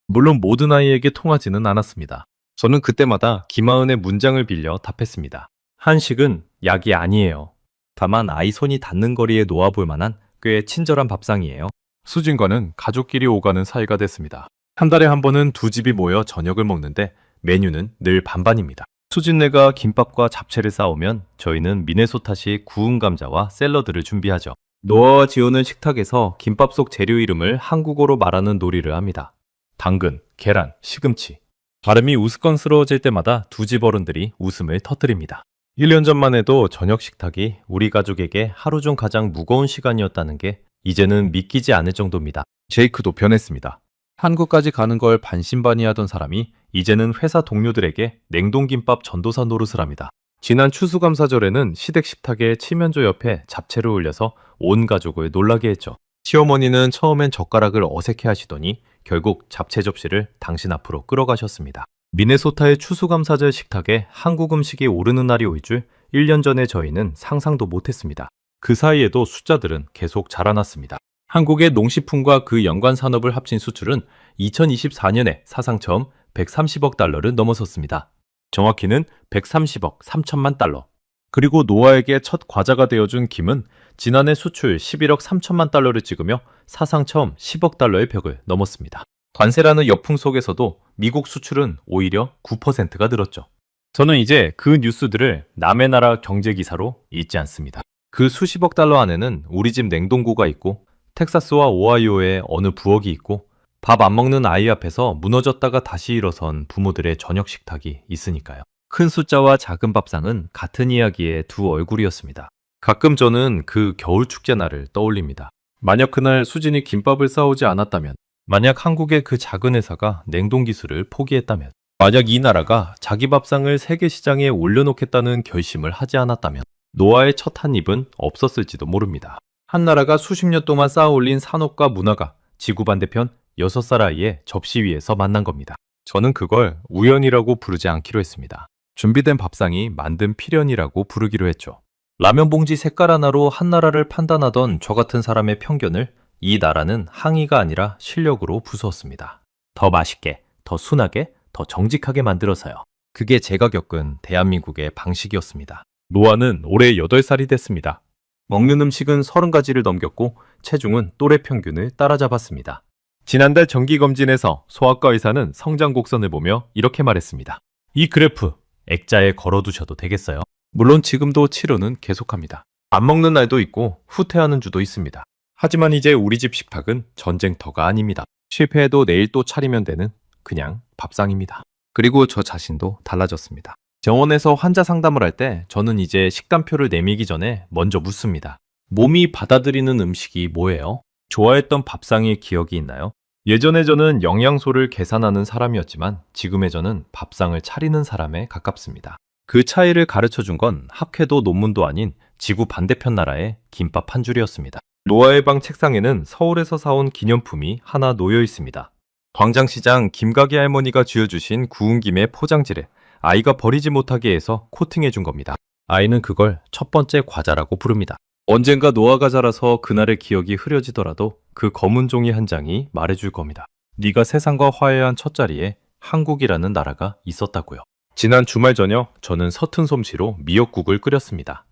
물론 모든 아이에게 통하지는 않았습니다. 저는 그때마다 김하은의 문장을 빌려 답했습니다. 한식은 약이 아니에요. 다만 아이 손이 닿는 거리에 놓아볼 만한 꽤 친절한 밥상이에요. 수진과는 가족끼리 오가는 사이가 됐습니다. 한 달에 한 번은 두 집이 모여 저녁을 먹는데 메뉴는 늘 반반입니다. 수진네가 김밥과 잡채를 싸오면 저희는 미네소타식 구운 감자와 샐러드를 준비하죠. 노아와 지호는 식탁에서 김밥 속 재료 이름을 한국어로 말하는 놀이를 합니다. 당근, 계란, 시금치. 발음이 우스꽝스러워질 때마다 두 집 어른들이 웃음을 터뜨립니다. 1년 전만 해도 저녁 식탁이 우리 가족에게 하루 중 가장 무거운 시간이었다는 게 이제는 믿기지 않을 정도입니다. 제이크도 변했습니다. 한국까지 가는 걸 반신반의하던 사람이 이제는 회사 동료들에게 냉동김밥 전도사 노릇을 합니다. 지난 추수감사절에는 시댁 식탁에 칠면조 옆에 잡채를 올려서 온 가족을 놀라게 했죠. 시어머니는 처음엔 젓가락을 어색해 하시더니 결국 잡채 접시를 당신 앞으로 끌어가셨습니다. 미네소타의 추수감사절 식탁에 한국 음식이 오르는 날이 올 줄 1년 전에 저희는 상상도 못했습니다. 그 사이에도 숫자들은 계속 자라났습니다. 한국의 농식품과 그 연관 산업을 합친 수출은 2024년에 사상 처음 130억 달러를 넘어섰습니다. 정확히는 130억 3천만 달러. 그리고 노아에게 첫 과자가 되어준 김은 지난해 수출 11억 3천만 달러를 찍으며 사상 처음 10억 달러의 벽을 넘었습니다. 관세라는 역풍 속에서도 미국 수출은 오히려 9%가 늘었죠. 저는 이제 그 뉴스들을 남의 나라 경제 기사로 읽지 않습니다. 그 수십억 달러 안에는 우리 집 냉동고가 있고 텍사스와 오하이오에 어느 부엌이 있고 밥 안 먹는 아이 앞에서 무너졌다가 다시 일어선 부모들의 저녁 식탁이 있으니까요. 큰 숫자와 작은 밥상은 같은 이야기의 두 얼굴이었습니다. 가끔 저는 그 겨울 축제 날을 떠올립니다. 만약 그날 수진이 김밥을 싸오지 않았다면, 만약 한국의 그 작은 회사가 냉동 기술을 포기했다면, 만약 이 나라가 자기 밥상을 세계 시장에 올려놓겠다는 결심을 하지 않았다면 노아의 첫 한 입은 없었을지도 모릅니다. 한 나라가 수십 년 동안 쌓아올린 산업과 문화가 지구 반대편 6살 아이의 접시 위에서 만난 겁니다. 저는 그걸 우연이라고 부르지 않기로 했습니다. 준비된 밥상이 만든 필연이라고 부르기로 했죠. 라면 봉지 색깔 하나로 한 나라를 판단하던 저 같은 사람의 편견을 이 나라는 항의가 아니라 실력으로 부수었습니다. 더 맛있게, 더 순하게, 더 정직하게 만들어서요. 그게 제가 겪은 대한민국의 방식이었습니다. 노아는 올해 8살이 됐습니다. 먹는 음식은 30가지를 넘겼고 체중은 또래 평균을 따라잡았습니다. 지난달 정기검진에서 소아과 의사는 성장 곡선을 보며 이렇게 말했습니다. 이 그래프 액자에 걸어두셔도 되겠어요. 물론 지금도 치료는 계속합니다. 안 먹는 날도 있고 후퇴하는 주도 있습니다. 하지만 이제 우리 집 식탁은 전쟁터가 아닙니다. 실패해도 내일 또 차리면 되는 그냥 밥상입니다. 그리고 저 자신도 달라졌습니다. 병원에서 환자 상담을 할 때 저는 이제 식단표를 내밀기 전에 먼저 묻습니다. 몸이 받아들이는 음식이 뭐예요? 좋아했던 밥상의 기억이 있나요? 예전에 저는 영양소를 계산하는 사람이었지만 지금의 저는 밥상을 차리는 사람에 가깝습니다. 그 차이를 가르쳐 준 건 학회도 논문도 아닌 지구 반대편 나라의 김밥 한 줄이었습니다. 노아의 방 책상에는 서울에서 사온 기념품이 하나 놓여 있습니다. 광장시장 김가게 할머니가 쥐어주신 구운 김의 포장지를 아이가 버리지 못하게 해서 코팅해 준 겁니다. 아이는 그걸 첫 번째 과자라고 부릅니다. 언젠가 노아가 자라서 그날의 기억이 흐려지더라도 그 검은 종이 한 장이 말해줄 겁니다. 네가 세상과 화해한 첫 자리에 한국이라는 나라가 있었다고요. 지난 주말 저녁 저는 서툰 솜씨로 미역국을 끓였습니다.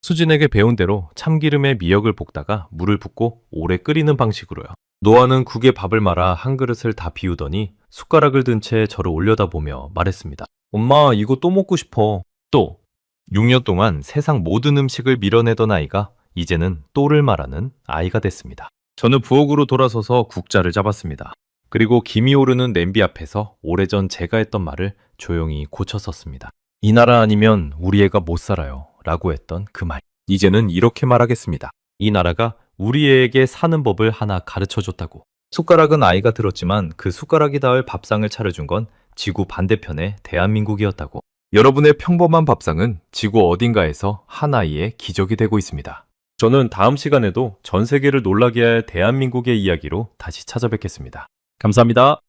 수진에게 배운 대로 참기름에 미역을 볶다가 물을 붓고 오래 끓이는 방식으로요. 노아는 국에 밥을 말아 한 그릇을 다 비우더니 숟가락을 든 채 저를 올려다보며 말했습니다. 엄마, 이거 또 먹고 싶어. 또 6년 동안 세상 모든 음식을 밀어내던 아이가 이제는 또를 말하는 아이가 됐습니다. 저는 부엌으로 돌아서서 국자를 잡았습니다. 그리고 김이 오르는 냄비 앞에서 오래전 제가 했던 말을 조용히 고쳤었습니다. 이 나라 아니면 우리 애가 못 살아요 라고 했던 그 말. 이제는 이렇게 말하겠습니다. 이 나라가 우리 애에게 사는 법을 하나 가르쳐줬다고. 숟가락은 아이가 들었지만 그 숟가락이 닿을 밥상을 차려준 건 지구 반대편의 대한민국이었다고. 여러분의 평범한 밥상은 지구 어딘가에서 한 아이의 기적이 되고 있습니다. 저는 다음 시간에도 전 세계를 놀라게 할 대한민국의 이야기로 다시 찾아뵙겠습니다. 감사합니다.